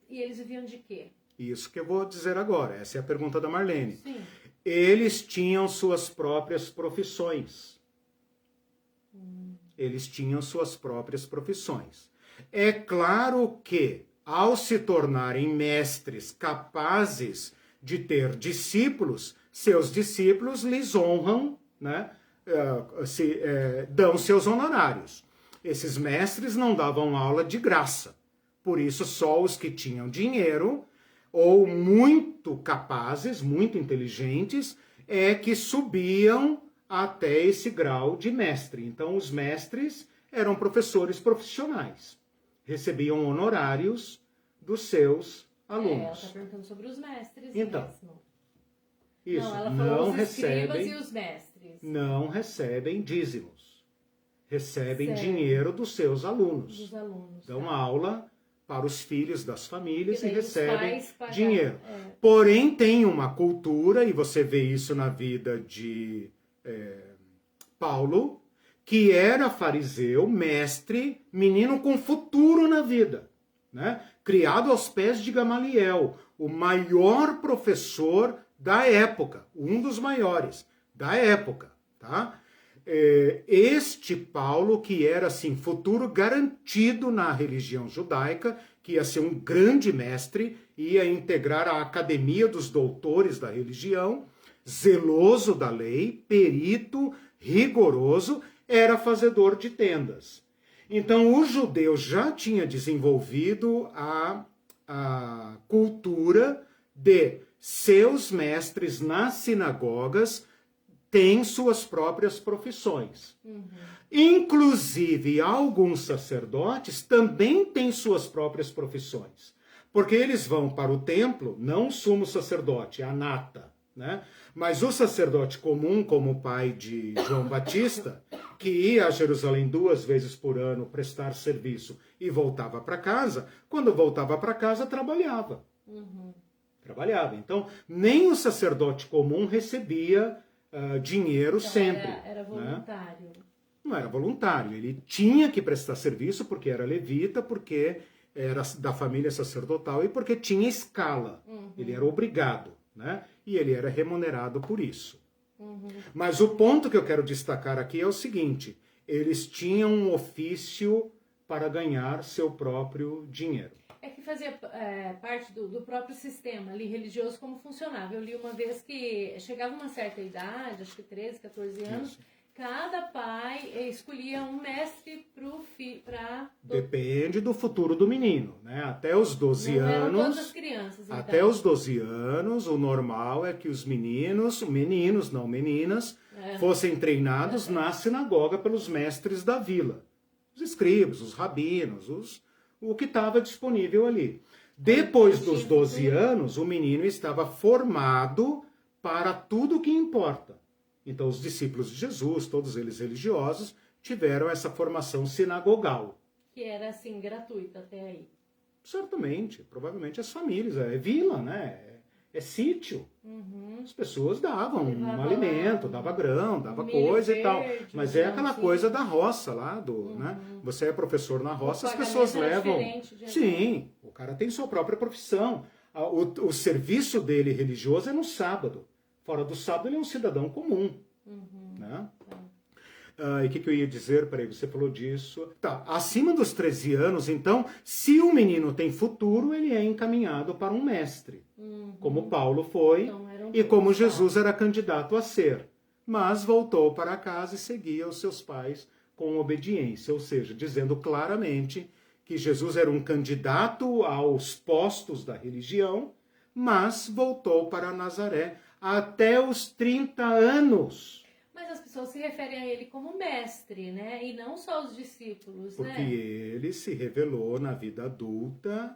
[SPEAKER 2] E eles viviam de quê?
[SPEAKER 1] Isso que eu vou dizer agora. Essa é a pergunta da Marlene.
[SPEAKER 2] Sim.
[SPEAKER 1] Eles tinham suas próprias profissões. Eles tinham suas próprias profissões. É claro que, ao se tornarem mestres capazes de ter discípulos, seus discípulos lhes honram, né? Dão seus honorários. Esses mestres não davam aula de graça. Por isso, só os que tinham dinheiro ou muito capazes, muito inteligentes, é que subiam até esse grau de mestre. Então, os mestres eram professores profissionais. Recebiam honorários dos seus alunos.
[SPEAKER 2] Ela está perguntando sobre os mestres
[SPEAKER 1] então,
[SPEAKER 2] mesmo.
[SPEAKER 1] Isso,
[SPEAKER 2] não, ela falou os
[SPEAKER 1] recebem,
[SPEAKER 2] escribas e os mestres.
[SPEAKER 1] Não recebem dízimos. Recebem dinheiro dos seus alunos.
[SPEAKER 2] Dos alunos.
[SPEAKER 1] Dão aula para os filhos das famílias e
[SPEAKER 2] daí
[SPEAKER 1] recebem dinheiro. Porém, tem uma cultura, e você vê isso na vida de Paulo, que era fariseu, mestre, menino com futuro na vida, né? Criado aos pés de Gamaliel, o maior professor da época, um dos maiores da época, tá? este Paulo, que era assim, futuro garantido na religião judaica, que ia ser um grande mestre, ia integrar a academia dos doutores da religião, zeloso da lei, perito, rigoroso, era fazedor de tendas. Então o judeu já tinha desenvolvido a cultura de seus mestres nas sinagogas têm suas próprias profissões. Inclusive, alguns sacerdotes também têm suas próprias profissões. Porque eles vão para o templo, não o sumo sacerdote, a nata, né? Mas o sacerdote comum, como o pai de João Batista, que ia a Jerusalém 2 vezes por ano prestar serviço e voltava para casa, quando voltava para casa, trabalhava. Trabalhava. Então, nem o sacerdote comum recebia dinheiro então, sempre.
[SPEAKER 2] Era voluntário. Né?
[SPEAKER 1] Não era voluntário. Ele tinha que prestar serviço porque era levita, porque era da família sacerdotal e porque tinha escala. Ele era obrigado, né? E ele era remunerado por isso. Mas o ponto que eu quero destacar aqui é o seguinte: eles tinham um ofício para ganhar seu próprio dinheiro.
[SPEAKER 2] É que fazia parte do próprio sistema ali religioso, como funcionava. Eu li uma vez que chegava uma certa idade, acho que 13, 14 anos, isso. Cada pai escolhia um mestre para...
[SPEAKER 1] Depende do futuro do menino, né? Até os 12
[SPEAKER 2] não
[SPEAKER 1] anos...
[SPEAKER 2] Não todas as crianças, então.
[SPEAKER 1] Até os 12 anos, o normal é que os meninos, não meninas, fossem treinados na sinagoga pelos mestres da vila. Os escribas, os rabinos, o que estava disponível ali. Depois dos 12 anos, o menino estava formado para tudo o que importa. Então, os discípulos de Jesus, todos eles religiosos, tiveram essa formação sinagogal.
[SPEAKER 2] Que era, assim, gratuita até aí.
[SPEAKER 1] Certamente, provavelmente as famílias, é vila, né? É sítio. As pessoas davam um alimento, dava grão, dava coisa verde, e tal. Mas é aquela coisa da roça lá, né? Você é professor na roça, as pessoas levam... Sim, o cara tem sua própria profissão. O serviço dele religioso é no sábado. Fora do sábado, ele é um cidadão comum. Né? E o que eu ia dizer? Peraí, você falou disso. Tá, acima dos 13 anos, então, se o menino tem futuro, ele é encaminhado para um mestre. Como Paulo foi, então, e como Jesus era candidato a ser. Mas voltou para casa e seguia os seus pais com obediência. Ou seja, dizendo claramente que Jesus era um candidato aos postos da religião, mas voltou para Nazaré até os 30 anos.
[SPEAKER 2] Mas as pessoas se referem a ele como mestre, né? E não só os discípulos,
[SPEAKER 1] porque
[SPEAKER 2] né?
[SPEAKER 1] Ele se revelou na vida adulta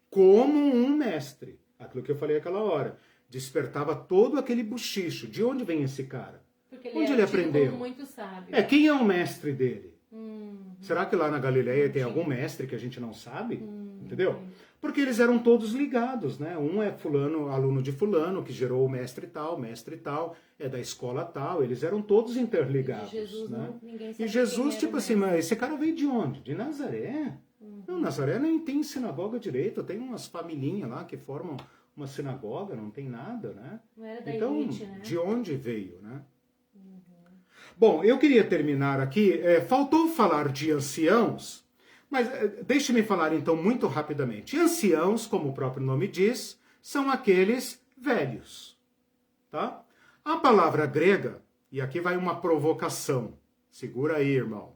[SPEAKER 1] como um mestre. Aquilo que eu falei aquela hora. Despertava todo aquele buchicho. De onde vem esse cara?
[SPEAKER 2] Porque ele
[SPEAKER 1] onde ele aprendeu?
[SPEAKER 2] Como muito sábio.
[SPEAKER 1] Quem é o mestre dele? Será que lá na Galileia tem algum mestre que a gente não sabe? Entendeu? Porque eles eram todos ligados, né? Um é fulano, aluno de fulano, que gerou o mestre tal, é da escola tal, eles eram todos interligados.
[SPEAKER 2] E Jesus,
[SPEAKER 1] né?
[SPEAKER 2] Ninguém sabia.
[SPEAKER 1] E Jesus, tipo assim, mas esse cara veio de onde? De Nazaré? Não, Nazaré nem tem sinagoga direito, tem umas familhinhas lá que formam uma sinagoga, não tem nada, né?
[SPEAKER 2] Não era da
[SPEAKER 1] então,
[SPEAKER 2] elite, né?
[SPEAKER 1] De onde veio, né? Bom, eu queria terminar aqui, faltou falar de anciãos, mas deixe-me falar então muito rapidamente. Anciãos, como o próprio nome diz, são aqueles velhos, tá? A palavra grega, e aqui vai uma provocação, segura aí, irmão.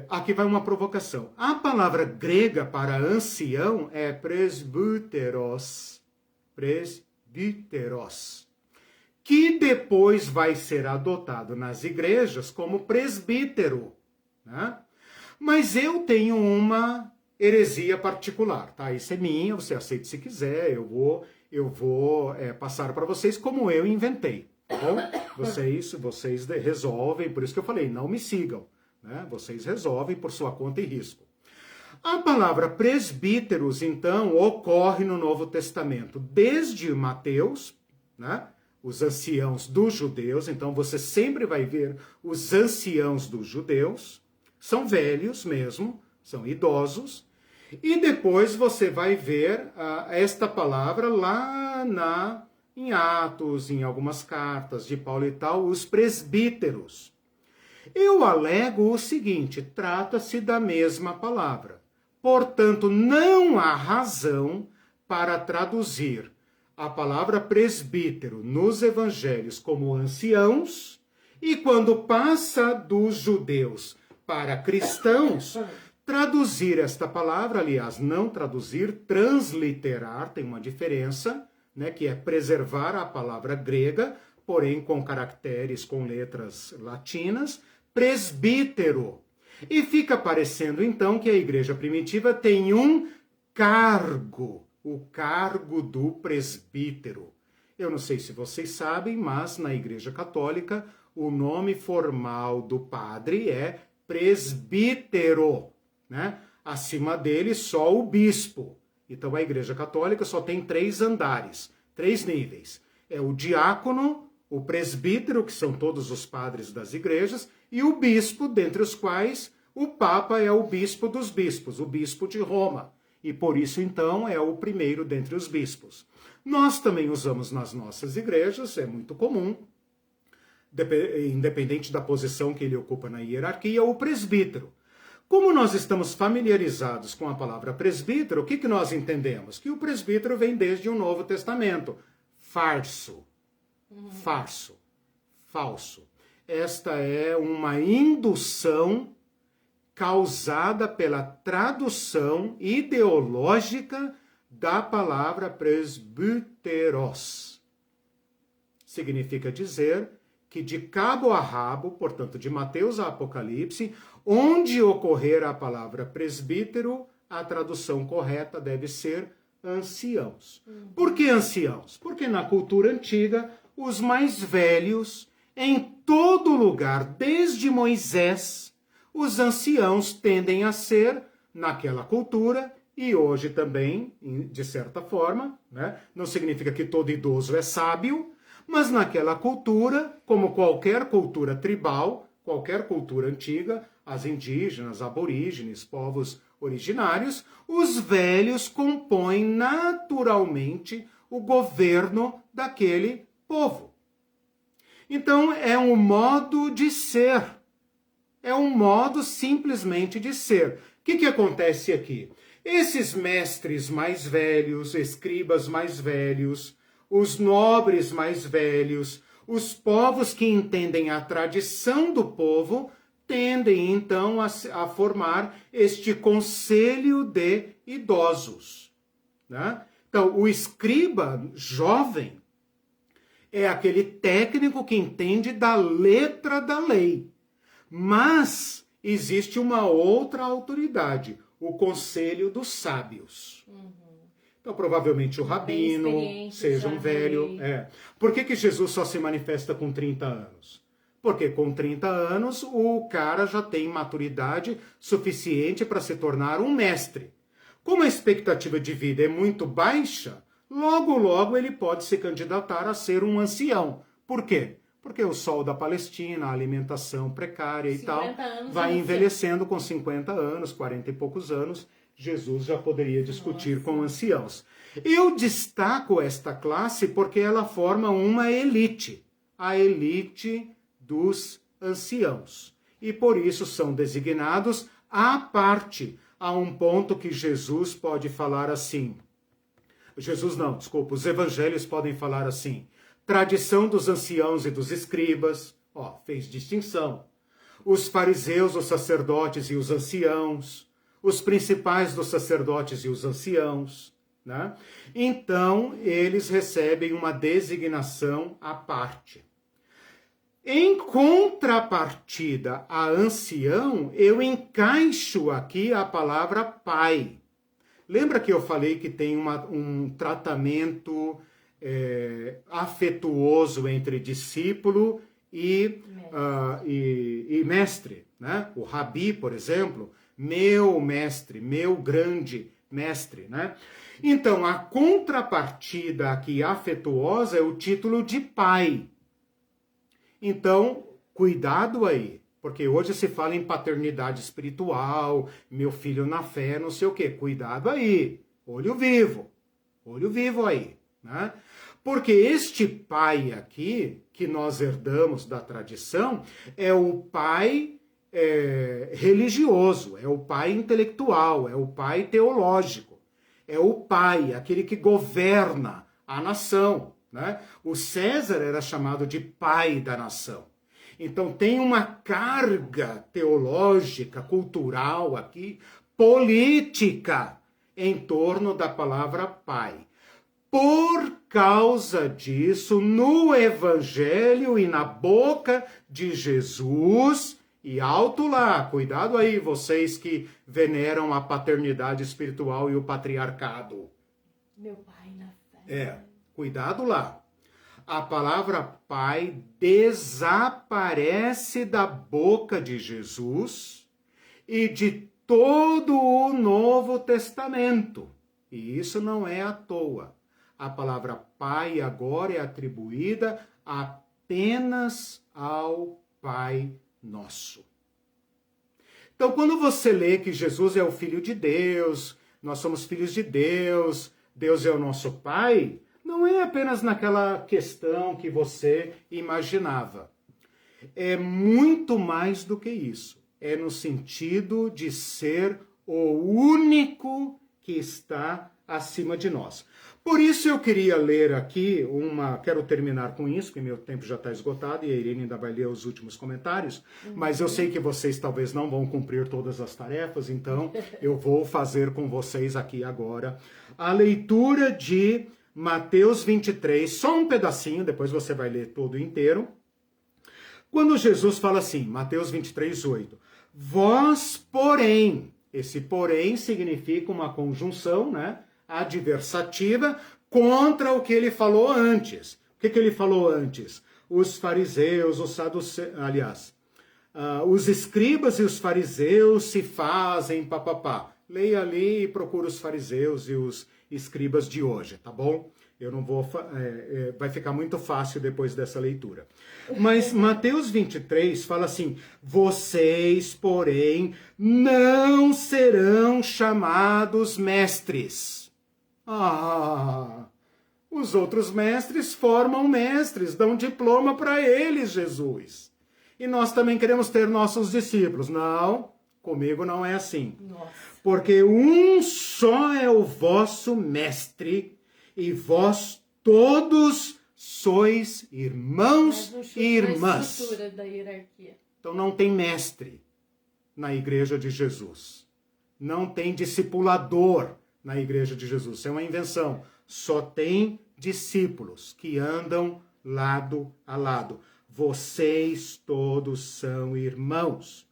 [SPEAKER 1] Aqui vai uma provocação. A palavra grega para ancião é presbyteros, que depois vai ser adotado nas igrejas como presbítero, né? Mas eu tenho uma heresia particular, tá? Isso é minha, você aceita se quiser, eu vou passar para vocês como eu inventei, tá bom? Vocês resolvem, por isso que eu falei, não me sigam, né? Vocês resolvem por sua conta e risco. A palavra presbíteros, então, ocorre no Novo Testamento, desde Mateus, né? Os anciãos dos judeus, então você sempre vai ver os anciãos dos judeus, são velhos mesmo, são idosos, e depois você vai ver esta palavra lá em Atos, em algumas cartas de Paulo e tal, os presbíteros. Eu alego o seguinte, trata-se da mesma palavra. Portanto, não há razão para traduzir a palavra presbítero nos evangelhos como anciãos, e quando passa dos judeus para cristãos, traduzir esta palavra, aliás, não traduzir, transliterar, tem uma diferença, né, que é preservar a palavra grega, porém com caracteres, com letras latinas, presbítero. E fica parecendo, então, que a igreja primitiva tem um cargo, o cargo do presbítero. Eu não sei se vocês sabem, mas na igreja católica, o nome formal do padre é presbítero, né? Acima dele, só o bispo. Então, a Igreja Católica só tem 3 andares, 3 níveis. É o diácono, o presbítero, que são todos os padres das igrejas, e o bispo, dentre os quais o Papa é o bispo dos bispos, o bispo de Roma. E por isso, então, é o primeiro dentre os bispos. Nós também usamos nas nossas igrejas, é muito comum, independente da posição que ele ocupa na hierarquia, o presbítero. Como nós estamos familiarizados com a palavra presbítero, o que nós entendemos? Que o presbítero vem desde o Novo Testamento. Farso. Farso. Falso. Esta é uma indução causada pela tradução ideológica da palavra presbíteros. Significa dizer que de cabo a rabo, portanto, de Mateus a Apocalipse, onde ocorrer a palavra presbítero, a tradução correta deve ser anciãos. Por que anciãos? Porque na cultura antiga, os mais velhos, em todo lugar, desde Moisés, os anciãos tendem a ser, naquela cultura, e hoje também, de certa forma, né? Não significa que todo idoso é sábio, mas naquela cultura, como qualquer cultura tribal, qualquer cultura antiga, as indígenas, aborígenes, povos originários, os velhos compõem naturalmente o governo daquele povo. Então é um modo de ser, é um modo simplesmente de ser. O que acontece aqui? Esses mestres mais velhos, escribas mais velhos, os nobres mais velhos, os povos que entendem a tradição do povo, tendem então a formar este conselho de idosos, né? Então, o escriba jovem é aquele técnico que entende da letra da lei. Mas existe uma outra autoridade, o conselho dos sábios. Então, provavelmente o rabino, seja um velho. Por que Jesus só se manifesta com 30 anos? Porque com 30 anos o cara já tem maturidade suficiente para se tornar um mestre. Como a expectativa de vida é muito baixa, logo ele pode se candidatar a ser um ancião. Por quê? Porque o sol da Palestina, a alimentação precária e tal, vai envelhecendo com 50 anos, 40 e poucos anos. Jesus já poderia discutir com anciãos. Eu destaco esta classe porque ela forma uma elite, a elite dos anciãos. E por isso são designados à parte, a um ponto que Jesus pode falar assim. Os evangelhos podem falar assim. Tradição dos anciãos e dos escribas, fez distinção. Os fariseus, os sacerdotes e os anciãos, os principais dos sacerdotes e os anciãos, né? Então, eles recebem uma designação à parte. Em contrapartida a ancião, eu encaixo aqui a palavra pai. Lembra que eu falei que tem um tratamento afetuoso entre discípulo e mestre, né? O rabi, por exemplo, meu mestre, meu grande mestre, né? Então, a contrapartida aqui afetuosa é o título de pai. Então, cuidado aí, porque hoje se fala em paternidade espiritual, meu filho na fé, não sei o quê. Cuidado aí, olho vivo aí, né? Porque este pai aqui, que nós herdamos da tradição, é o pai religioso, é o pai intelectual, é o pai teológico, é o pai, aquele que governa a nação, né? O César era chamado de pai da nação. Então tem uma carga teológica, cultural aqui, política, em torno da palavra pai. Por causa disso, no Evangelho e na boca de Jesus, e alto lá, cuidado aí, vocês que veneram a paternidade espiritual e o patriarcado.
[SPEAKER 2] Meu pai na fé.
[SPEAKER 1] Cuidado lá. A palavra pai desaparece da boca de Jesus e de todo o Novo Testamento. E isso não é à toa. A palavra pai agora é atribuída apenas ao Pai Nosso. Então, quando você lê que Jesus é o Filho de Deus, nós somos filhos de Deus, Deus é o nosso Pai, não é apenas naquela questão que você imaginava. É muito mais do que isso. É no sentido de ser o único que está acima de nós. Por isso eu queria ler aqui quero terminar com isso, porque meu tempo já está esgotado e a Irene ainda vai ler os últimos comentários, mas eu sei que vocês talvez não vão cumprir todas as tarefas, então eu vou fazer com vocês aqui agora a leitura de Mateus 23, só um pedacinho, depois você vai ler todo inteiro. Quando Jesus fala assim, Mateus 23, 8, vós, porém, esse porém significa uma conjunção, né? Adversativa contra o que ele falou antes. O que ele falou antes? Os fariseus, os saduceus, os escribas e os fariseus se fazem papapá. Leia ali e procura os fariseus e os escribas de hoje, tá bom? Eu não vou... vai ficar muito fácil depois dessa leitura. Mas Mateus 23 fala assim, vocês, porém, não serão chamados mestres. Os outros mestres formam mestres, dão diploma para eles, Jesus. E nós também queremos ter nossos discípulos. Não, comigo não é assim.
[SPEAKER 2] Nossa.
[SPEAKER 1] Porque um só é o vosso mestre, e vós todos sois irmãos e irmãs.
[SPEAKER 2] A estrutura da hierarquia.
[SPEAKER 1] Então não tem mestre na igreja de Jesus. Não tem discipulador na igreja de Jesus. Isso é uma invenção. Só tem discípulos que andam lado a lado. Vocês todos são irmãos.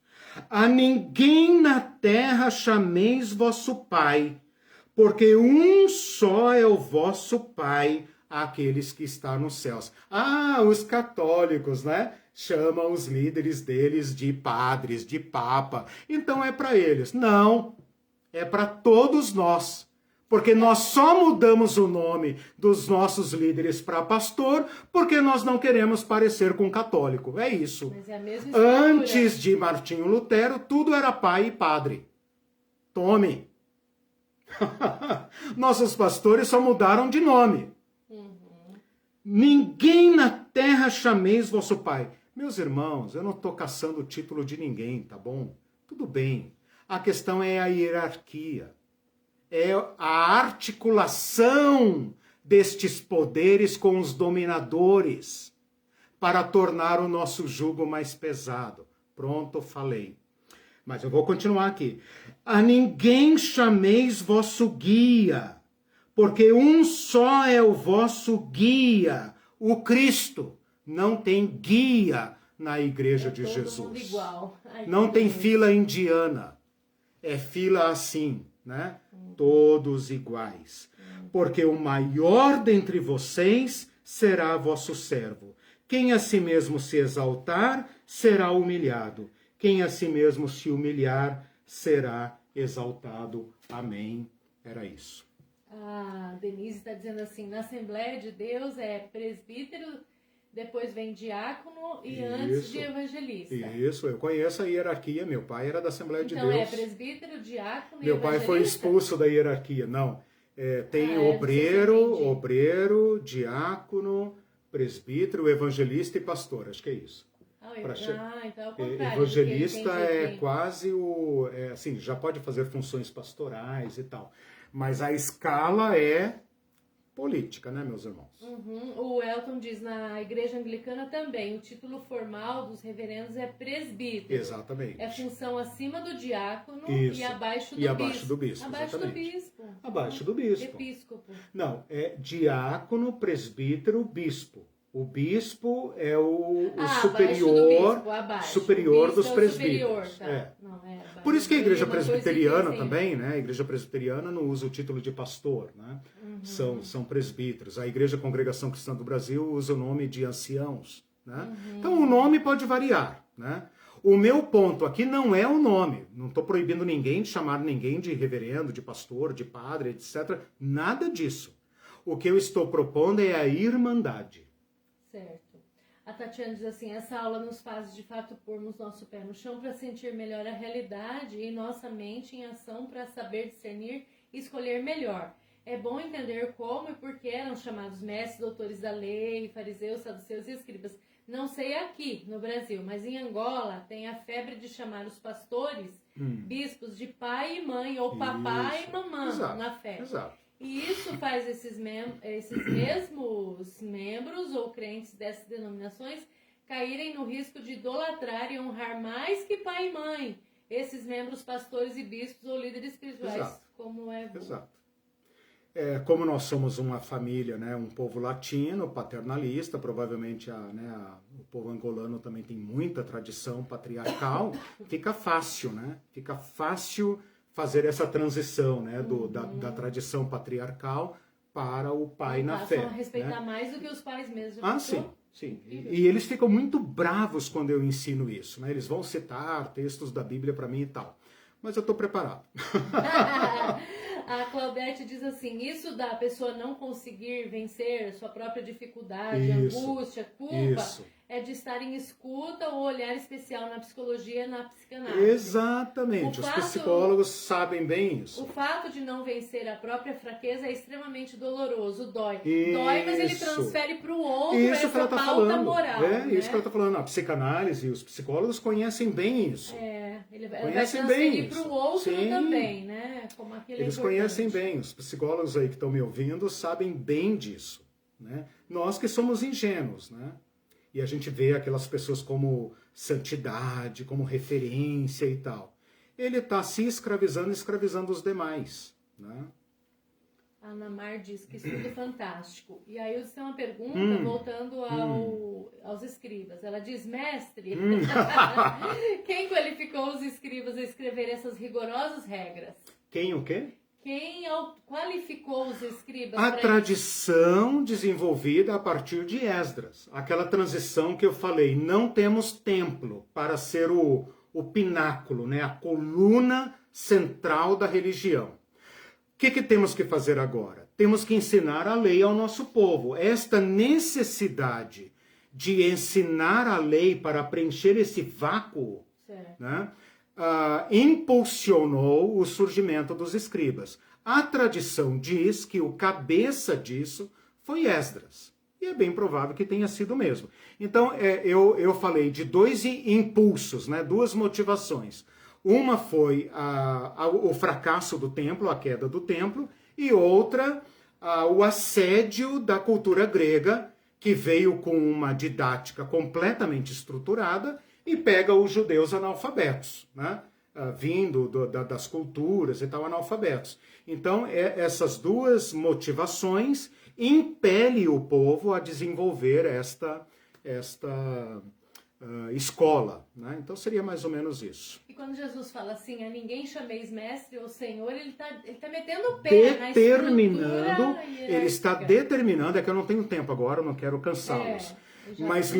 [SPEAKER 1] A ninguém na terra chameis vosso Pai, porque um só é o vosso Pai, aqueles que estão nos céus. Os católicos, né? Chamam os líderes deles de padres, de papa. Então é para eles. Não, é para todos nós. Porque nós só mudamos o nome dos nossos líderes para pastor, porque nós não queremos parecer com católico. É isso.
[SPEAKER 2] Mas é a mesma estrutura.
[SPEAKER 1] Antes de Martinho Lutero, tudo era pai e padre. Tome. Nossos pastores só mudaram de nome. Ninguém na terra chameis vosso Pai. Meus irmãos, eu não estou caçando o título de ninguém, tá bom? Tudo bem. A questão é a hierarquia. É a articulação destes poderes com os dominadores para tornar o nosso jugo mais pesado. Pronto, falei. Mas eu vou continuar aqui. A ninguém chameis vosso guia, porque um só é o vosso guia, o Cristo. Não tem guia na igreja de Jesus.
[SPEAKER 2] Mundo igual.
[SPEAKER 1] Não tem fila indiana. É fila assim, né? Todos iguais. Porque o maior dentre vocês será vosso servo. Quem a si mesmo se exaltar, será humilhado. Quem a si mesmo se humilhar, será exaltado. Amém. Era isso.
[SPEAKER 2] A Denise está dizendo assim, na Assembleia de Deus é presbítero, depois vem diácono e antes de evangelista.
[SPEAKER 1] Isso, eu conheço a hierarquia. Meu pai era da Assembleia de Deus.
[SPEAKER 2] Então é presbítero, diácono e
[SPEAKER 1] Meu
[SPEAKER 2] evangelista?
[SPEAKER 1] pai foi expulso da hierarquia. Não, Tem obreiro, diácono, presbítero, evangelista e pastor. Acho que é isso.
[SPEAKER 2] Então é o contrário.
[SPEAKER 1] Evangelista é quase assim, já pode fazer funções pastorais e tal. Mas a escala é política, né, meus irmãos?
[SPEAKER 2] O Elton diz, na igreja anglicana também, o título formal dos reverendos é presbítero.
[SPEAKER 1] Exatamente.
[SPEAKER 2] É função acima do diácono
[SPEAKER 1] Isso.
[SPEAKER 2] e abaixo do
[SPEAKER 1] bispo. Abaixo do bispo,
[SPEAKER 2] abaixo
[SPEAKER 1] exatamente.
[SPEAKER 2] do bispo.
[SPEAKER 1] Abaixo do bispo.
[SPEAKER 2] Episcopo.
[SPEAKER 1] Não, é diácono, presbítero, bispo. O bispo é o superior, superior dos presbíteros.
[SPEAKER 2] Tá.
[SPEAKER 1] Por isso que a igreja presbiteriana também, né? A igreja presbiteriana não usa o título de pastor, né? São presbíteros. A Igreja Congregação Cristã do Brasil usa o nome de anciãos, né? Então o nome pode variar, né? O meu ponto aqui não é o nome. Não estou proibindo ninguém de chamar ninguém de reverendo, de pastor, de padre, etc. Nada disso. O que eu estou propondo é a irmandade.
[SPEAKER 2] Certo. A Tatiana diz assim, essa aula nos faz de fato pormos nosso pé no chão para sentir melhor a realidade e nossa mente em ação para saber discernir e escolher melhor. É bom entender como e por que eram chamados mestres, doutores da lei, fariseus, saduceus e escribas. Não sei aqui no Brasil, mas em Angola tem a febre de chamar os pastores, bispos de pai e mãe, ou papai e mamã na fé.
[SPEAKER 1] Exato.
[SPEAKER 2] E isso faz esses mesmos membros ou crentes dessas denominações caírem no risco de idolatrar e honrar mais que pai e mãe esses membros pastores e bispos ou líderes espirituais.
[SPEAKER 1] Exato.
[SPEAKER 2] Como é.
[SPEAKER 1] Exato. Como nós somos uma família, né, um povo latino, paternalista, provavelmente o povo angolano também tem muita tradição patriarcal, fica fácil, né? Fica fácil fazer essa transição, né, da tradição patriarcal para o pai na fé.
[SPEAKER 2] Passam a respeitar, né, mais do que os pais mesmo.
[SPEAKER 1] Sim. E eles ficam muito bravos quando eu ensino isso, né? Eles vão citar textos da Bíblia para mim e tal. Mas eu estou preparado.
[SPEAKER 2] A Claudete diz assim, isso da pessoa não conseguir vencer sua própria dificuldade, angústia, culpa, é de estar em escuta ou olhar especial na psicologia e na psicanálise.
[SPEAKER 1] Exatamente, os psicólogos sabem bem isso.
[SPEAKER 2] O fato de não vencer a própria fraqueza é extremamente doloroso, dói. Dói, mas ele transfere para o outro essa pauta moral.
[SPEAKER 1] Isso que ela está falando. A psicanálise e os psicólogos conhecem bem isso.
[SPEAKER 2] Ele vai transferir para o outro também, né? Como
[SPEAKER 1] eles conhecem bem, os psicólogos aí que estão me ouvindo sabem bem disso, né? Nós que somos ingênuos, né? E a gente vê aquelas pessoas como santidade, como referência e tal. Ele está se escravizando os demais, né?
[SPEAKER 2] A Ana Mar diz que estudo fantástico. E aí eu tenho uma pergunta, voltando aos escribas. Ela diz, mestre, quem qualificou os escribas a escrever essas rigorosas regras?
[SPEAKER 1] Quem o quê?
[SPEAKER 2] Quem qualificou os escribas?
[SPEAKER 1] A tradição desenvolvida a partir de Esdras. Aquela transição que eu falei, não temos templo para ser o pináculo, né? A coluna central da religião. O que temos que fazer agora? Temos que ensinar a lei ao nosso povo. Esta necessidade de ensinar a lei para preencher esse vácuo, né, impulsionou o surgimento dos escribas. A tradição diz que o cabeça disso foi Esdras. E é bem provável que tenha sido mesmo. Então, eu falei de dois impulsos, né, duas motivações. Uma foi o fracasso do templo, a queda do templo, e outra, o assédio da cultura grega, que veio com uma didática completamente estruturada e pega os judeus analfabetos, né? Vindo das culturas e tal, analfabetos. Então, essas duas motivações impelem o povo a desenvolver esta escola, né? Então seria mais ou menos isso.
[SPEAKER 2] E quando Jesus fala assim, a ninguém chameis mestre ou senhor, ele tá metendo o pé
[SPEAKER 1] ele está determinando, é que eu não tenho tempo agora, eu não quero cansá-los. Mas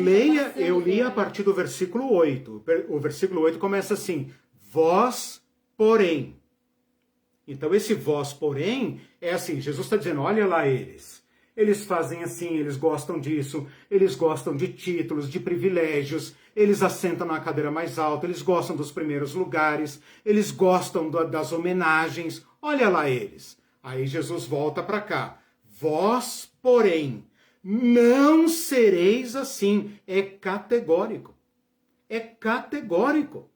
[SPEAKER 1] eu li a partir do versículo 8. O versículo 8 começa assim, vós, porém. Então esse vós, porém, é assim, Jesus está dizendo, olha lá eles. Eles fazem assim, eles gostam disso, eles gostam de títulos, de privilégios, eles assentam na cadeira mais alta, eles gostam dos primeiros lugares, eles gostam das homenagens. Olha lá eles. Aí Jesus volta para cá. Vós, porém, não sereis assim. É categórico. É categórico.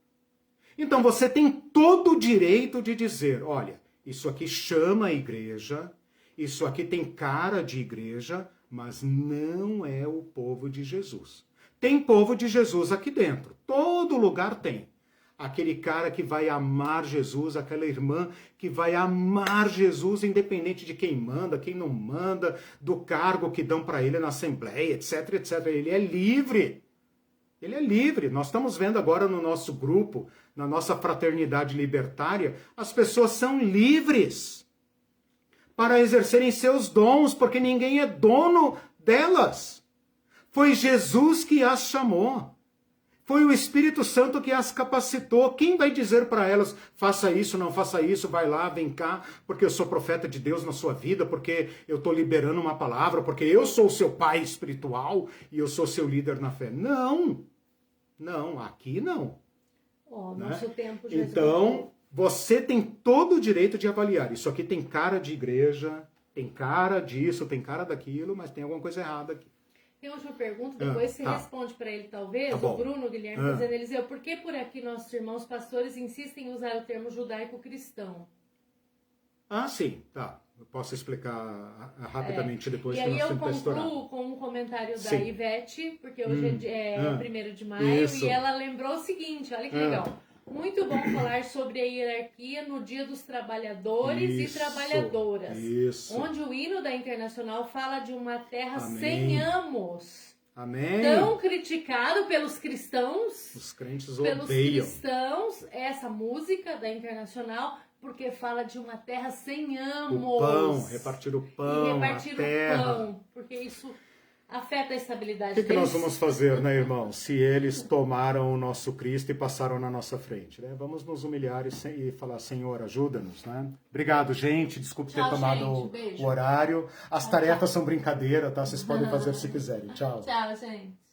[SPEAKER 1] Então você tem todo o direito de dizer, olha, isso aqui chama a igreja, isso aqui tem cara de igreja, mas não é o povo de Jesus. Tem povo de Jesus aqui dentro. Todo lugar tem. Aquele cara que vai amar Jesus, aquela irmã que vai amar Jesus, independente de quem manda, quem não manda, do cargo que dão para ele na Assembleia, etc, etc. Ele é livre. Ele é livre. Nós estamos vendo agora no nosso grupo, na nossa fraternidade libertária, as pessoas são livres para exercerem seus dons, porque ninguém é dono delas. Foi Jesus que as chamou. Foi o Espírito Santo que as capacitou. Quem vai dizer para elas, faça isso, não faça isso, vai lá, vem cá, porque eu sou profeta de Deus na sua vida, porque eu estou liberando uma palavra, porque eu sou o seu pai espiritual e eu sou seu líder na fé. Não, não, aqui não.
[SPEAKER 2] Nosso tempo já
[SPEAKER 1] então, você tem todo o direito de avaliar. Isso aqui tem cara de igreja, tem cara disso, tem cara daquilo, mas tem alguma coisa errada aqui.
[SPEAKER 2] Tem uma última pergunta, depois você responde para ele, talvez.
[SPEAKER 1] Tá
[SPEAKER 2] o Bruno Guilherme dizendo, Eliseu, por que por aqui nossos irmãos pastores insistem em usar o termo judaico-cristão?
[SPEAKER 1] Ah, sim, tá. Eu posso explicar rapidamente depois.
[SPEAKER 2] E aí eu concluo com um comentário da Ivete, porque hoje é 1º de maio, e ela lembrou o seguinte, olha que legal. Muito bom falar sobre a hierarquia no Dia dos Trabalhadores e Trabalhadoras. Onde o hino da Internacional fala de uma terra sem amos.
[SPEAKER 1] Amém.
[SPEAKER 2] Tão criticado pelos cristãos.
[SPEAKER 1] Os crentes
[SPEAKER 2] pelos
[SPEAKER 1] odeiam.
[SPEAKER 2] Cristãos, essa música da Internacional, porque fala de uma terra sem amos.
[SPEAKER 1] O pão, repartir o pão,
[SPEAKER 2] e repartir
[SPEAKER 1] a terra.
[SPEAKER 2] o pão, porque isso afeta a estabilidade
[SPEAKER 1] O que
[SPEAKER 2] deles.
[SPEAKER 1] nós vamos fazer, né, irmão? Se eles tomaram o nosso Cristo e passaram na nossa frente, né? Vamos nos humilhar e falar, Senhor, ajuda-nos, né? Obrigado, gente. Desculpe ter tomado o horário. As tarefas são brincadeira, tá? Vocês podem fazer se quiserem. Tchau.
[SPEAKER 2] Tchau, gente.